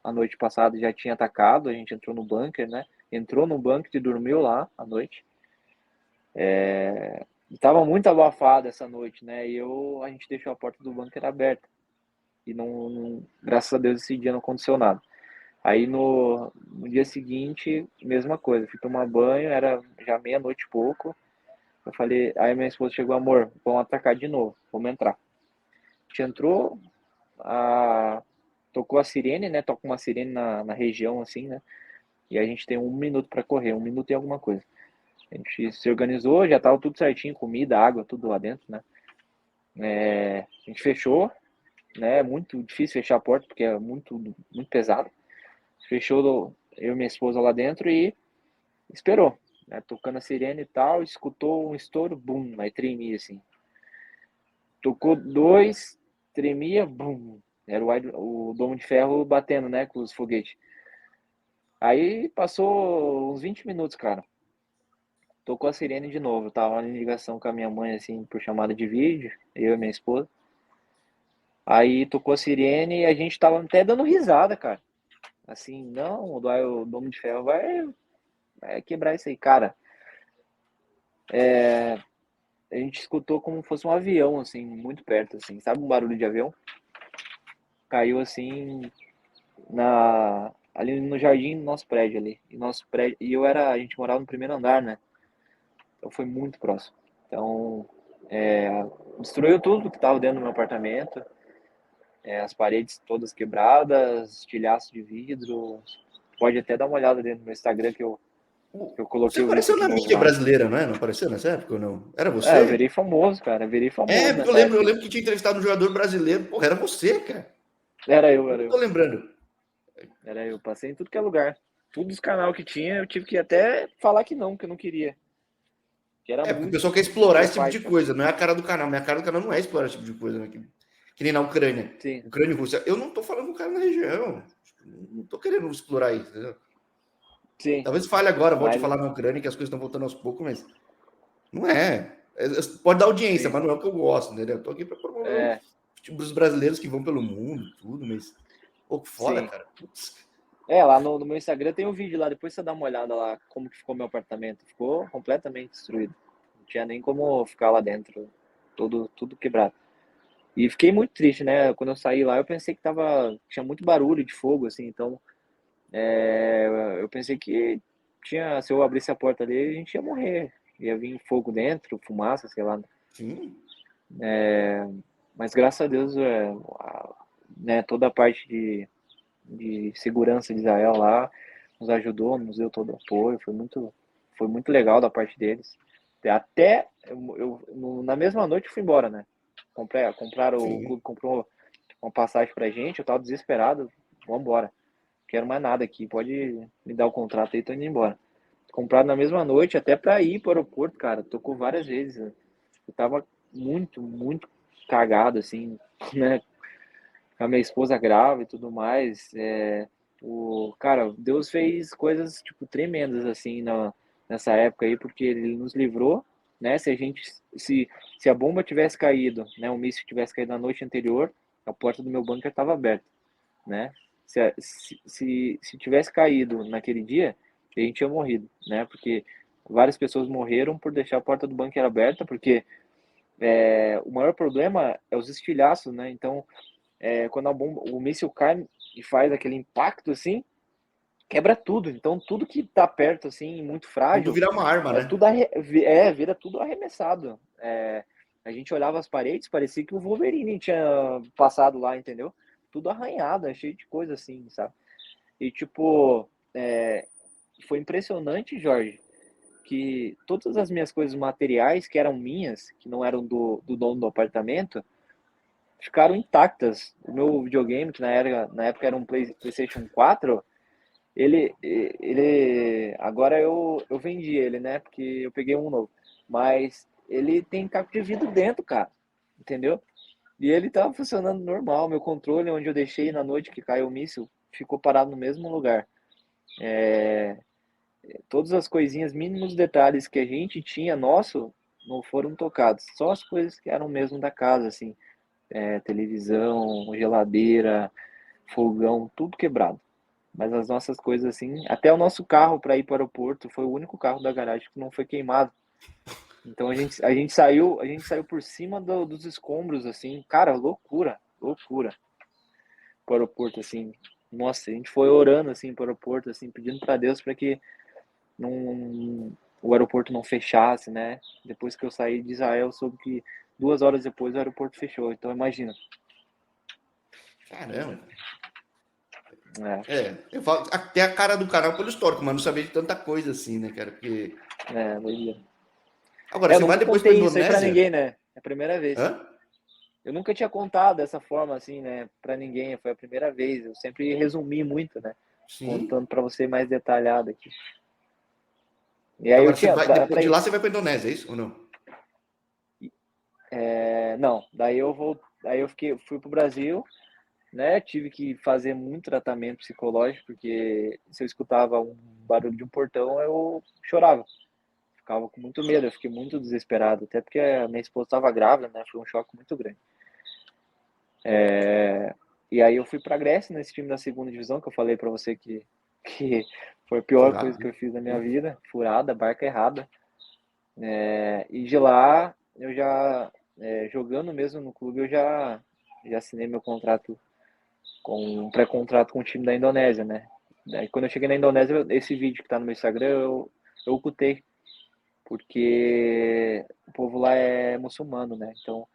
A noite passada já tinha atacado, a gente entrou no bunker, né? Entrou no bunker e dormiu lá à noite. Estava muito abafado essa noite, né? E a gente deixou a porta do bunker aberta. E graças a Deus esse dia não aconteceu nada. Aí no dia seguinte, mesma coisa, fui tomar banho, era já meia-noite e pouco. Eu falei, aí minha esposa chegou, amor, vamos atacar de novo, vamos entrar. A gente entrou, tocou a sirene, né? Toca uma sirene na região, assim, né? E a gente tem 1 minuto para correr, 1 minuto e alguma coisa. A gente se organizou, já tava tudo certinho, comida, água, tudo lá dentro, né? A gente fechou, né? É muito difícil fechar a porta, porque é muito pesado. Fechou eu e minha esposa lá dentro e esperou, né? Tocando a sirene e tal, escutou um estouro, bum, aí tremia assim. Tocou dois, tremia, bum. Era o domo de ferro batendo, né, com os foguetes. Aí passou uns 20 minutos, cara. Tocou a sirene de novo. Eu tava em ligação com a minha mãe, assim, por chamada de vídeo, eu e minha esposa. Aí tocou a sirene e a gente tava até dando risada, cara. Assim, não, o domo de ferro vai quebrar isso aí, cara. A gente escutou como fosse um avião, assim, muito perto, assim. Sabe um barulho de avião? Caiu assim ali no jardim do nosso prédio ali. E nosso prédio, a gente morava no primeiro andar, né? Então foi muito próximo. Então, Destruiu tudo que estava dentro do meu apartamento. As paredes todas quebradas, estilhaço de vidro. Pode até dar uma olhada dentro do meu Instagram que eu Você coloquei o vídeo apareceu de na novo mídia lá. brasileira, não é? Não apareceu nessa época ou não? Era Eu você? virei famoso, cara. Virei É, famoso porque eu nessa lembro, eu época. lembro que tinha entrevistado um jogador brasileiro. Porra, era você, cara. Era eu, Eu era não tô eu. lembrando. Era eu. Passei em tudo que é lugar. Todos os canal que tinha, eu tive que até falar que eu não queria. Que era É, porque o muito pessoal quer explorar meu esse tipo pai, de cara. coisa, não é a cara do canal. Minha cara do canal não é explorar esse tipo de coisa, né? Que nem na Ucrânia. Sim, Ucrânia e Rússia. Eu não tô falando do cara na região. Não tô querendo explorar isso, entendeu? sim. Talvez fale agora, volte a Mas, falar na Ucrânia, que as coisas estão voltando aos poucos, mas não é. Pode dar audiência, sim. mas não é o que eu gosto, entendeu? Eu tô aqui para promover É, os brasileiros que vão pelo mundo, tudo, mas. Pô, que foda, sim. cara. Putz. Lá no meu Instagram tem um vídeo lá, depois você dá uma olhada lá como que ficou meu apartamento. Ficou completamente destruído. Não tinha nem como ficar lá dentro. Tudo quebrado. E fiquei muito triste, né? Quando eu saí lá, eu pensei que tinha muito barulho de fogo, assim, então eu pensei que se eu abrisse a porta ali, a gente ia morrer. Ia vir fogo dentro, fumaça, sei lá. Sim, Mas graças a Deus, né, toda a parte de segurança de Israel lá nos ajudou, nos deu todo o apoio, foi muito legal da parte deles. Até na mesma noite eu fui embora, né? O sim. clube comprou uma passagem pra gente, eu tava desesperado, vamos embora. Quero mais nada aqui, pode me dar o contrato aí, tô indo embora. Comprado na mesma noite, até pra ir pro aeroporto, cara, tocou várias vezes. Né? Eu tava muito cagado, assim, né? A minha esposa grávida e tudo mais. Cara, Deus fez coisas, tipo, tremendas, assim, nessa época aí, porque ele nos livrou, né? Se a bomba tivesse caído, né? O míssil tivesse caído na noite anterior, a porta do meu bunker estava aberta, né? Se tivesse caído naquele dia, a gente tinha morrido, né? Porque várias pessoas morreram por deixar a porta do bunker aberta, porque o maior problema é os estilhaços, né? Então, quando o míssil cai e faz aquele impacto assim, quebra tudo. Então, tudo que tá perto, assim, muito Tudo frágil, virar uma arma, né? vira tudo arremessado. A gente olhava as paredes, parecia que o Wolverine tinha passado lá, entendeu? Tudo arranhado, cheio de coisa assim, sabe? E, tipo, foi impressionante, Jorge, que todas as minhas coisas materiais, que eram minhas, que não eram do dono do apartamento, ficaram intactas. O meu videogame, que na época era um PlayStation 4, agora eu vendi ele, né? Porque eu peguei um novo. Mas ele tem caco de vidro dentro, cara. Entendeu? E ele tava funcionando normal. Meu controle, onde eu deixei na noite que caiu o míssil, ficou parado no mesmo lugar. Todas as coisinhas, mínimos detalhes que a gente tinha nosso, não foram tocados. Só as coisas que eram mesmo da casa, assim. Televisão, geladeira, fogão, tudo quebrado. Mas as nossas coisas assim, até o nosso carro para ir para o aeroporto foi o único carro da garagem que não foi queimado. Então a gente saiu por cima dos escombros assim, cara, loucura, loucura. Para o aeroporto assim. Nossa, a gente foi orando assim para o aeroporto assim, pedindo para Deus para que não, o aeroporto não fechasse, né? Depois que eu saí de Israel, soube que 2 horas depois o aeroporto fechou. Então imagina. Caramba. É, Eu falo até a cara do canal pelo histórico, mas não sabia de tanta coisa assim, né, cara? Porque. doideira. Agora, Eu você vai nunca depois pra contei isso aí pra Indonésia? ninguém, né? É a primeira vez. Hã? Eu nunca tinha contado dessa forma assim, né, pra ninguém. Foi a primeira vez. Eu sempre resumi muito, né? Sim. Contando pra você mais detalhado aqui. E aí eu Agora, você tinha, vai. Depois de lá, você vai pra Indonésia, é isso ou não? não, daí eu fui pro Brasil, né? Tive que fazer muito tratamento psicológico, porque se eu escutava um barulho de um portão, eu chorava. Ficava com muito medo, eu fiquei muito desesperado, até porque a minha esposa estava grávida, né? Foi um choque muito grande. E aí eu fui pra Grécia, nesse time da segunda divisão, que eu falei pra você que foi a pior coisa Furado, que né? eu fiz na minha Sim. vida, furada, barca errada. E de lá, eu jogando mesmo no clube, já assinei meu contrato, com um pré-contrato com o time da Indonésia, né? Daí quando eu cheguei na Indonésia, esse vídeo que tá no meu Instagram, eu ocultei, porque o povo lá é muçulmano, né? Então,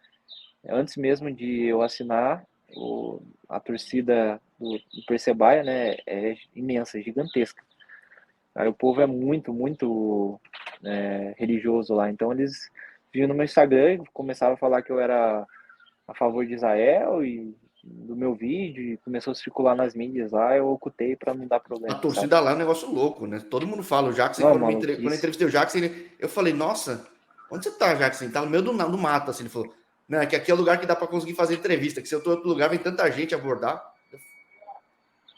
antes mesmo de eu assinar, a torcida do Percebaia, né, é imensa, gigantesca. Aí o povo é muito, muito religioso lá. Então eles vinham no meu Instagram e começavam a falar que eu era a favor de Israel e do meu vídeo, e começou a circular nas mídias lá, eu ocultei para não dar A problema, sabe? torcida lá é um negócio louco, né? Todo mundo fala, o Jackson, Não é quando eu maluquice. entrevistei o Jackson, eu falei, nossa, onde você tá, Jackson? Ele tá no meio do mato, assim, ele falou, não, é que aqui é o lugar que dá para conseguir fazer entrevista, que se eu tô em outro lugar, vem tanta gente abordar.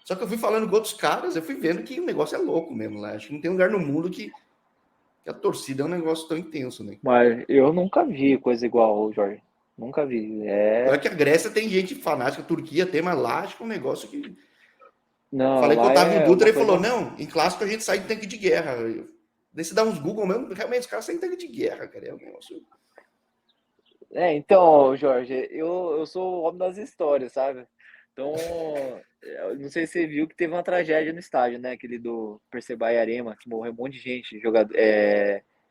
Só que eu fui falando com outros caras, eu fui vendo que o negócio é louco mesmo lá. Acho que não tem lugar no mundo que a torcida é um negócio tão intenso, né? Mas eu nunca vi coisa igual, Jorge. Nunca vi. Olha que a Grécia tem gente fanática, a Turquia tem, mas lá acho que é um negócio que. Não, Falei com o lá Otávio é Dutra uma e ele falou: coisa. não, em clássico a gente sai de tanque de guerra. Daí você dá uns Google mesmo, realmente os caras saem de tanque de guerra, cara. É um negócio. Então, Jorge, eu sou o homem das histórias, sabe? Então, eu não sei se você viu que teve uma tragédia no estádio, né? Aquele do Persebaya Arema, que morreu um monte de gente,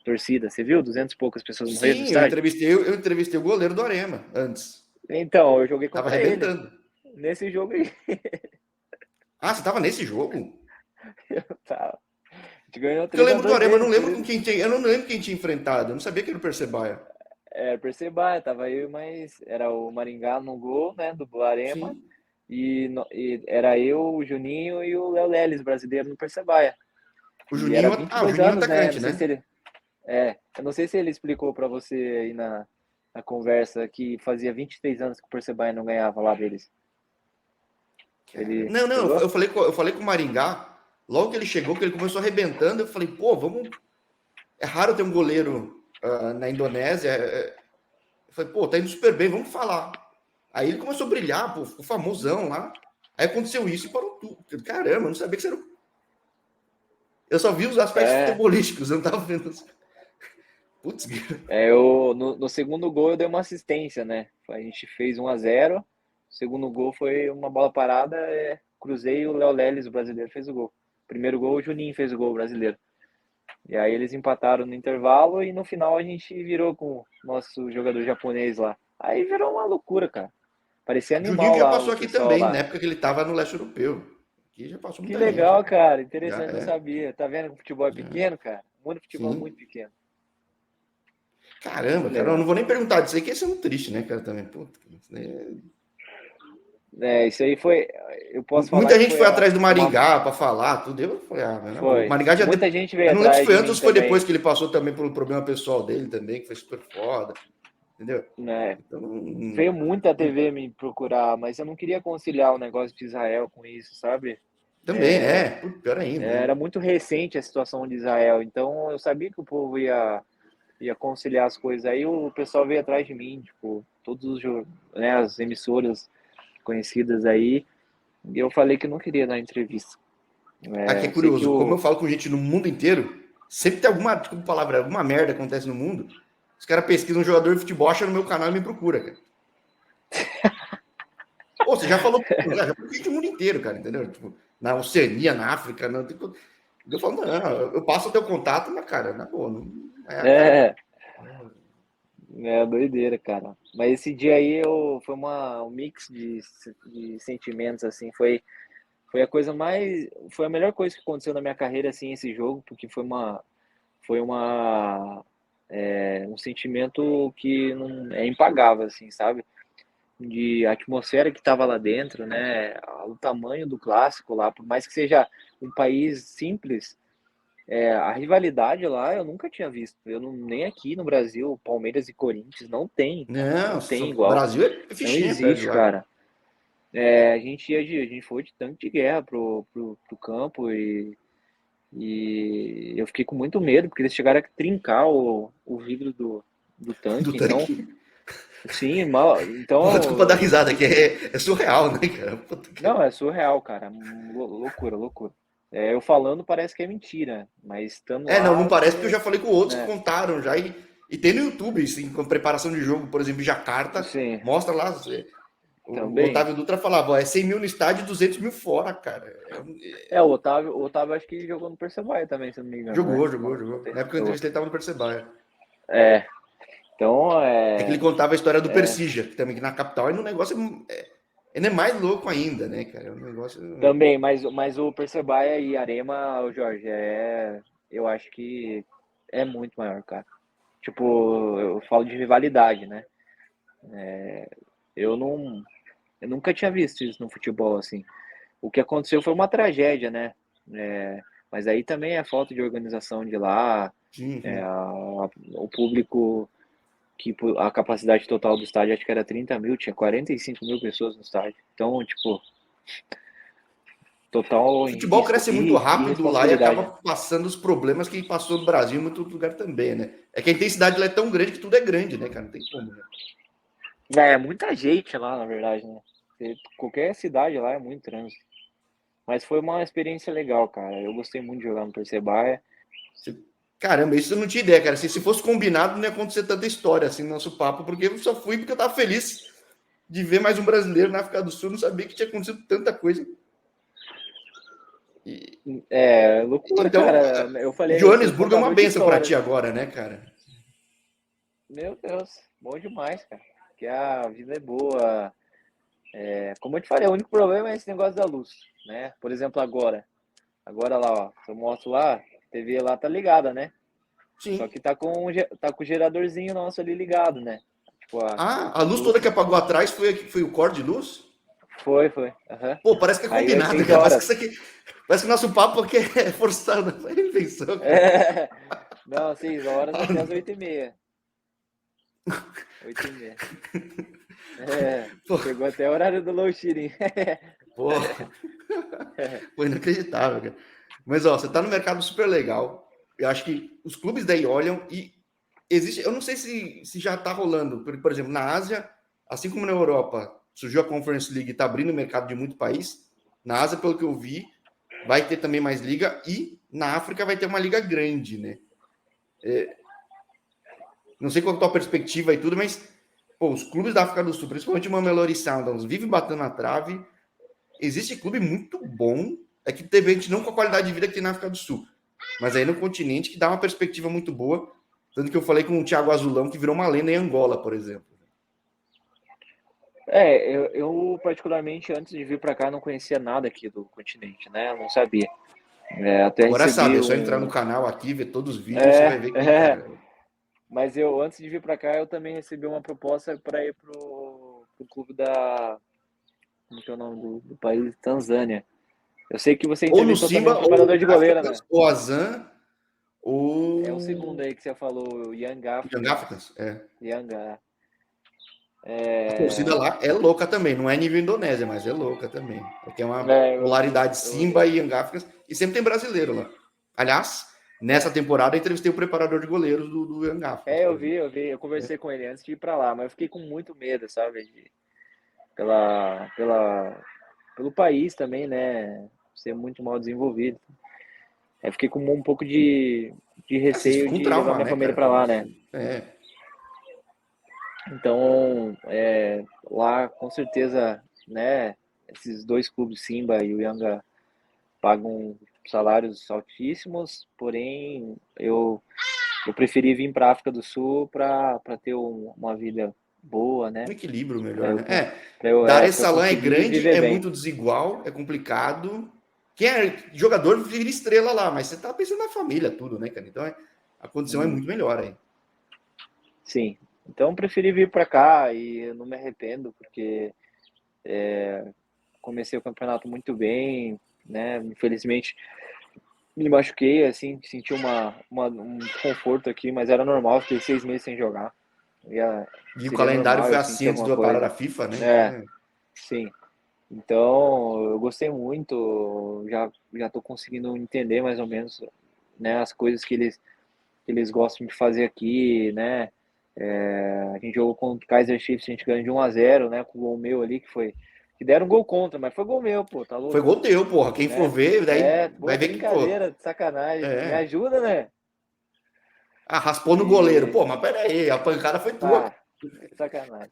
torcida. Você viu? 200 e poucas pessoas morreram no Sim, estádio? eu entrevistei o goleiro do Arema antes. Então, eu joguei Tava contra ele arrebentando. nesse jogo aí. Ah, você tava nesse jogo? Tá. A gente ganhou Porque eu três a lembro do dois Arema, eu deles, não por lembro isso. com quem tinha. Eu não lembro quem tinha enfrentado. Eu não sabia que era o Percebaia. Persebaya, tava eu, mas era o Maringá no gol, né, do Arema. Sim. E era eu, o Juninho e o Léo Leles, brasileiro no Persebaya. E era O 22 Juninho é anos, né? atacante, Não sei se né? ele. Eu não sei se ele explicou pra você aí na conversa que fazia 23 anos que o Persebaya não ganhava lá deles. Cara, Ele não, não, pegou? eu falei com o Maringá, logo que ele chegou, que ele começou arrebentando, eu falei, pô, vamos. É raro ter um goleiro na Indonésia. Eu falei, pô, tá indo super bem, vamos falar. Aí ele começou a brilhar, pô, ficou famosão lá. Aí aconteceu isso e parou tudo. Caramba, eu não sabia que você era. Eu só vi os aspectos É, futebolísticos, eu não tava vendo. Putz, no segundo gol eu dei uma assistência, né? A gente fez 1-0. O segundo gol foi uma bola parada, cruzei e o Léo Leles, o brasileiro, fez o gol. Primeiro gol, o Juninho fez o gol, o brasileiro. E aí eles empataram no intervalo e no final a gente virou com o nosso jogador japonês lá. Aí virou uma loucura, cara. Parecia Juninho que animal já lá, passou o aqui pessoal também, na lá. época que ele tava no leste europeu. Aqui já passou Que muita gente. legal, cara. Já Interessante, não é. sabia. Tá vendo que o futebol é Já, pequeno, cara? O mundo do futebol é muito sim. pequeno. Muito Caramba, cara, eu não legal. vou nem perguntar disso aí, que isso é muito triste, né, cara, também. Puta, Isso aí foi. Eu posso falar muita que gente foi foi atrás do uma. Maringá para falar, tudo. Eu falei, ah, mas na boa. O Foi. Maringá já deu. Muita gente veio Eu não lembro se atrás foi de antes ou mim se foi depois também, que ele passou também por um problema pessoal dele também, que foi super foda, entendeu? né? Então, Veio muita TV me procurar, mas eu não queria conciliar o negócio de Israel com isso, sabe? também, pior ainda, né? Era muito recente a situação de Israel, então eu sabia que o povo ia conciliar as coisas. Aí o pessoal veio atrás de mim, tipo, né, as emissoras conhecidas aí, e eu falei que não queria dar entrevista. Aqui é Eu sei que curioso, como eu falo com gente no mundo inteiro, sempre tem alguma, desculpa a palavra, alguma merda acontece no mundo, os caras pesquisam um jogador de futebol, acham no meu canal e me procura, cara. Pô, você já falou, já falou com gente do mundo inteiro, cara, entendeu? Tipo, na Oceania, na África, eu falo, não, eu passo o teu contato, mas, cara, na boa, não é a cara. é, é doideira, cara. Mas esse dia aí foi um mix de sentimentos, assim, foi a coisa mais, foi a melhor coisa que aconteceu na minha carreira, assim, esse jogo, porque foi um sentimento que não é impagável, assim, sabe? De atmosfera que estava lá dentro, né? O tamanho do clássico lá, por mais que seja um país simples, a rivalidade lá eu nunca tinha visto. Eu não, nem aqui no Brasil, Palmeiras e Corinthians, não tem, Não, não tem o igual. Brasil é Não fichinha perto de existe, lá, cara. cara. A gente foi de tanque de guerra pro campo e eu fiquei com muito medo, porque eles chegaram a trincar o vidro do Do tanque. Então, tanque. sim, mal, Pô, desculpa dar então risada, que é surreal, né, cara? não, é surreal, cara. Loucura, loucura. Eu falando parece que é mentira, mas estando Não, não lá, parece, porque eu você, já falei com outros que né? contaram já, e tem no YouTube, assim, com preparação de jogo, por exemplo, em Jacarta, Sim. mostra lá, O Também. Otávio Dutra falava, ó, é 100 mil no estádio e 200 mil fora, cara. O Otávio acho que jogou no Percebaia também, se eu não me engano, né? Jogou. Na época que eu Jogou. entrevistei, ele tava no Percebaia. É, então, É que ele contava a história do Persija, que também que na capital é um negócio. Ele é mais louco ainda, né, cara? É um negócio. também, mas o Percebaia e Arema, o Jorge, eu acho que é muito maior, cara. Tipo, eu falo de rivalidade, né? Eu não, eu nunca tinha visto isso no futebol, assim. O que aconteceu foi uma tragédia, né? Mas aí também é falta de organização de lá, Sim, sim. o público, a capacidade total do estádio acho que era 30 mil, tinha 45 mil pessoas no estádio. Então, tipo, O total futebol cresce muito rápido lá e irresponsabilidade, acaba né? passando os problemas que passou no Brasil em muito outro lugar também, né? É que a intensidade lá é tão grande que tudo é grande, né, cara? Não tem como, né? É, muita gente lá, na verdade, né? Qualquer cidade lá é muito trânsito. Mas foi uma experiência legal, cara. Eu gostei muito de jogar no Percebaia. Você- Caramba, isso eu não tinha ideia, cara. Se fosse combinado, não ia acontecer tanta história assim no nosso papo, porque eu só fui porque eu tava feliz de ver mais um brasileiro na África do Sul. Não sabia que tinha acontecido tanta coisa. E, É, loucura, então, cara. Eu falei, eu sou Joanesburgo é uma contador de benção para ti histórias. agora, né, cara? Meu Deus, bom demais, cara. Que a vida é boa. Como eu te falei, o único problema é esse negócio da luz, né? Por exemplo, agora. Agora lá, ó, se eu mostro lá, a TV lá tá ligada, né? Só Sim. que tá com o geradorzinho nosso ali ligado, né? Tipo, Ah, a a luz toda luz. que apagou atrás foi o core de luz? Foi. Aham. Pô, parece que é Aí às combinado, 6 cara. Parece que horas. isso aqui. Parece que o nosso papo aqui é forçado. É invenção, cara. É, não, 6 horas até as 8h30. 8h30. Pô, Chegou até o horário do low shedding. pô, foi inacreditável, cara. Mas, ó, você tá no mercado super legal. Eu acho que os clubes daí olham e existe. Eu não sei se já tá rolando. Por exemplo, na Ásia, assim como na Europa, surgiu a Conference League e tá abrindo o mercado de muito país. Na Ásia, pelo que eu vi, vai ter também mais liga. E na África vai ter uma liga grande, né? Não sei qual é a tua perspectiva e tudo, mas pô, os clubes da África do Sul, principalmente o Mamelodi Sundowns, vive batendo na trave. Existe clube muito bom, é que teve gente não com a qualidade de vida que tem na África do Sul, mas aí no continente que dá uma perspectiva muito boa. Tanto que eu falei com o Thiago Azulão, que virou uma lenda em Angola, por exemplo. Eu particularmente, antes de vir para cá, não conhecia nada aqui do continente, né? Eu não sabia. Até Agora sabe, recebi é só entrar no um. canal aqui, ver todos os vídeos, você vai É, ver que, é. cara. Mas eu, antes de vir para cá, eu também recebi uma proposta para ir pro clube da. Como que é o nome do país? Tanzânia. Eu sei que você Ou no entrevistou também um Simba, ou preparador o de goleiro, Africans, né? ou Azan, É o segundo ou aí que você falou, o Young Young Africans. Africans. É. Young, A torcida é, lá é louca também, não é nível Indonésia, mas é louca também. É que é uma é, polaridade eu, Simba e Young Africans, e sempre tem brasileiro lá. Aliás, nessa temporada eu entrevistei o preparador de goleiros do Young Africans, por exemplo. eu conversei com ele antes de ir para lá, mas eu fiquei com muito medo, sabe? Pela, pela, pelo país também, né? Ser muito mal desenvolvido. Aí fiquei com um pouco de Assiste receio com de levar trauma, minha né, família cara? para lá, né? É. Então, lá com certeza, né? Esses dois clubes, Simba e o Yanga, pagam salários altíssimos, porém eu preferi vir para a África do Sul para ter uma vida boa, Um né? equilíbrio Para melhor, eu, né? É. para Dar eu esse salão é conseguir grande, viver é bem. muito desigual, é complicado. Quem é jogador vira estrela lá, mas você tá pensando na família, tudo, né, cara? Então a condição é Hum, muito melhor aí. sim. Então eu preferi vir para cá e eu não me arrependo porque comecei o campeonato muito bem, né? Infelizmente me machuquei, assim, senti um desconforto aqui, mas era normal, fiquei 6 meses sem jogar. E o Seria calendário normal foi eu assim sentir antes alguma do parar da coisa. FIFA, né? Então É, sim. Então, eu gostei muito, já tô conseguindo entender mais ou menos, né, as coisas que eles gostam de fazer aqui, né? A gente jogou contra o Kaiser Chiefs, a gente ganhou de 1-0, né, com o gol meu ali, que deram um gol contra, mas foi gol meu, pô, tá foi louco, gol teu, porra. Quem for né? ver, daí Pô, vai ver que, pô, brincadeira, de sacanagem. Me é. ajuda, né? Ah, raspou no goleiro. E, Pô, mas pera aí, a pancada foi tua, ah, cara. Sacanagem.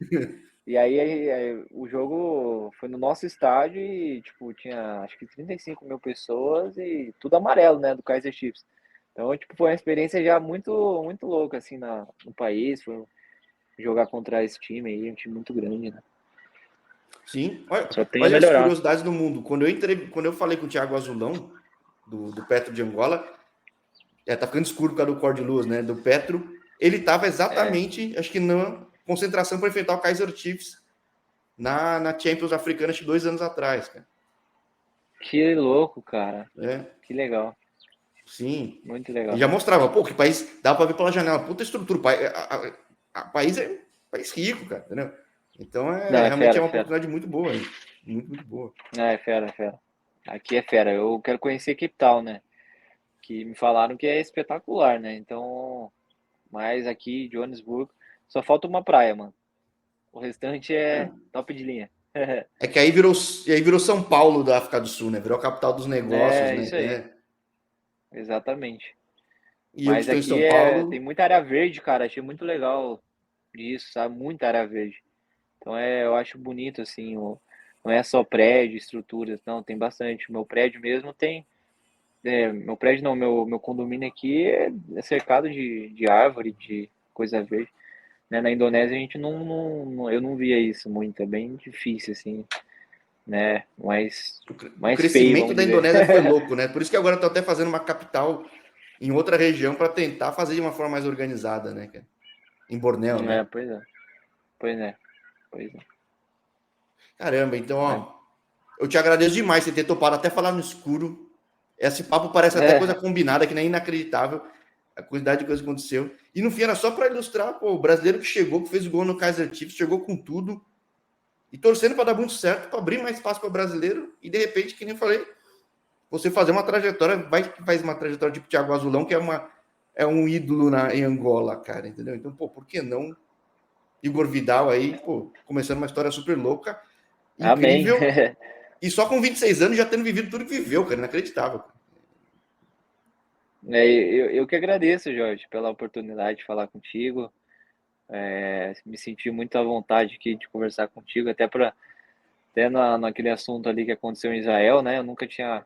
E aí, o jogo foi no nosso estádio e, tipo, tinha acho que 35 mil pessoas e tudo amarelo, né, do Kaiser Chiefs. Então, tipo, foi uma experiência já muito, muito louca, assim, no país. Foi jogar contra esse time aí, um time muito grande, né? Sim, olha, Só tem a olha as melhorar. curiosidades do mundo. Quando eu falei com o Thiago Azulão, do Petro de Angola, tá ficando escuro por causa do cor de luz, né? Do Petro, ele estava É, exatamente, acho que na concentração para enfrentar o Kaiser Chiefs na Champions Africana, acho que 2 anos atrás, cara. que louco, cara. É, Que legal. sim. Muito E legal. já mostrava, pô, que país dá para ver pela janela, puta estrutura, país é país rico, cara, entendeu? Então Não, é realmente é fera, uma fera. oportunidade muito boa aí. Muito, muito boa. Não, é fera, é fera. Aqui é fera. Eu quero conhecer Cape Town, né? Que me falaram que é espetacular, né? Então, mas aqui, Johannesburg, só falta uma praia, mano. O restante é top de linha. É que aí virou São Paulo da África do Sul, né? Virou a capital dos negócios, É, né? isso aí. Exatamente. E eu que Mas estou em aqui São tem Paulo, muita área verde, cara. Achei muito legal isso, sabe? Muita área verde. Então eu acho bonito, assim, não é só prédio, estruturas, não, tem bastante. Meu prédio mesmo tem. Meu prédio não, meu condomínio aqui é cercado de árvore, de coisa verde. Né? Na Indonésia a gente eu não via isso muito, é bem difícil, assim, né? o Mais feio, crescimento vamos da dizer. Indonésia foi louco, né? Por isso que agora estão até fazendo uma capital em outra região para tentar fazer de uma forma mais organizada, né? Em Bornéu, É, né? pois é, pois é, pois é. Caramba, então, Mas, ó, eu te agradeço demais você ter topado até falar no escuro. Esse papo parece até coisa é, combinada, que nem inacreditável a quantidade de coisa que aconteceu. E no fim era só para ilustrar, pô, o brasileiro que chegou, que fez o gol no Kaiser Chiefs, chegou com tudo e torcendo para dar muito certo, para abrir mais espaço para o brasileiro e de repente, que nem eu falei, você fazer uma trajetória, vai que faz uma trajetória tipo Thiago Azulão, que é um ídolo em Angola, cara, entendeu? Então, pô, por que não Igor Vidal aí, pô, começando uma história super louca, amém. incrível, e só com 26 anos já tendo vivido tudo que viveu, cara, inacreditável. Eu que agradeço, Jorge, pela oportunidade de falar contigo. Me senti muito à vontade aqui de conversar contigo, até naquele assunto ali que aconteceu em Israel, né? Eu nunca tinha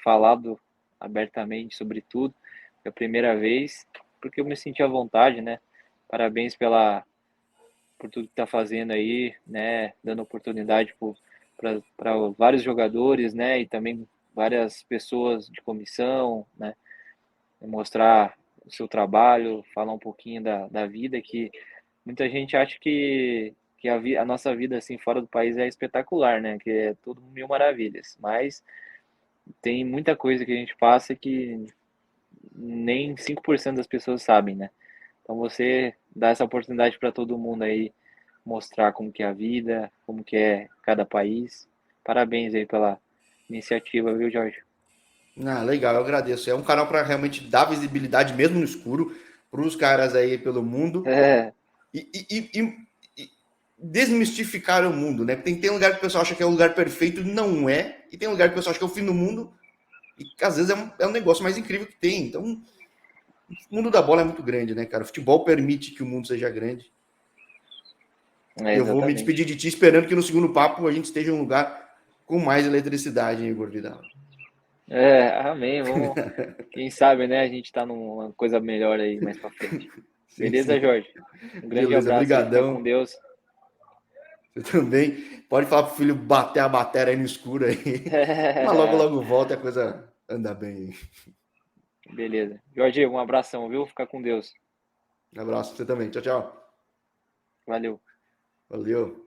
falado abertamente sobre tudo, foi a primeira vez, porque eu me senti à vontade, né? Parabéns por tudo que tá fazendo aí, né? Dando oportunidade para vários jogadores, né? E também várias pessoas de comissão, né? Mostrar o seu trabalho, falar um pouquinho da vida, que muita gente acha que a nossa vida assim fora do país é espetacular, né? Que é tudo mil maravilhas, mas tem muita coisa que a gente passa que nem 5% das pessoas sabem, né? Então você dá essa oportunidade para todo mundo aí mostrar como que é a vida, como que é cada país. Parabéns aí pela iniciativa, viu, Jorge? Ah, legal, eu agradeço. É um canal para realmente dar visibilidade, mesmo no escuro, para os caras aí pelo mundo É, e desmistificar o mundo, né? Tem lugar que o pessoal acha que é o lugar perfeito, não é, e tem lugar que o pessoal acha que é o fim do mundo, e que às vezes é um negócio mais incrível que tem. Então, o mundo da bola é muito grande, né, cara? O futebol permite que o mundo seja grande. E eu vou me exatamente. despedir de ti esperando que no segundo papo a gente esteja em um lugar com mais eletricidade, hein, Igor Vidal? Amém. Quem sabe, né? A gente tá numa coisa melhor aí mais pra frente. Sim, Beleza, sim. Jorge? Um grande Beleza, abraço aí, fica com brigadão. Deus. Você também pode falar pro filho bater a bateria aí no escuro aí. Mas logo, logo volta e a coisa anda bem. Beleza. Jorge, um abração, viu? Fica com Deus. Um abraço pra você também. Tchau, tchau. Valeu. Valeu.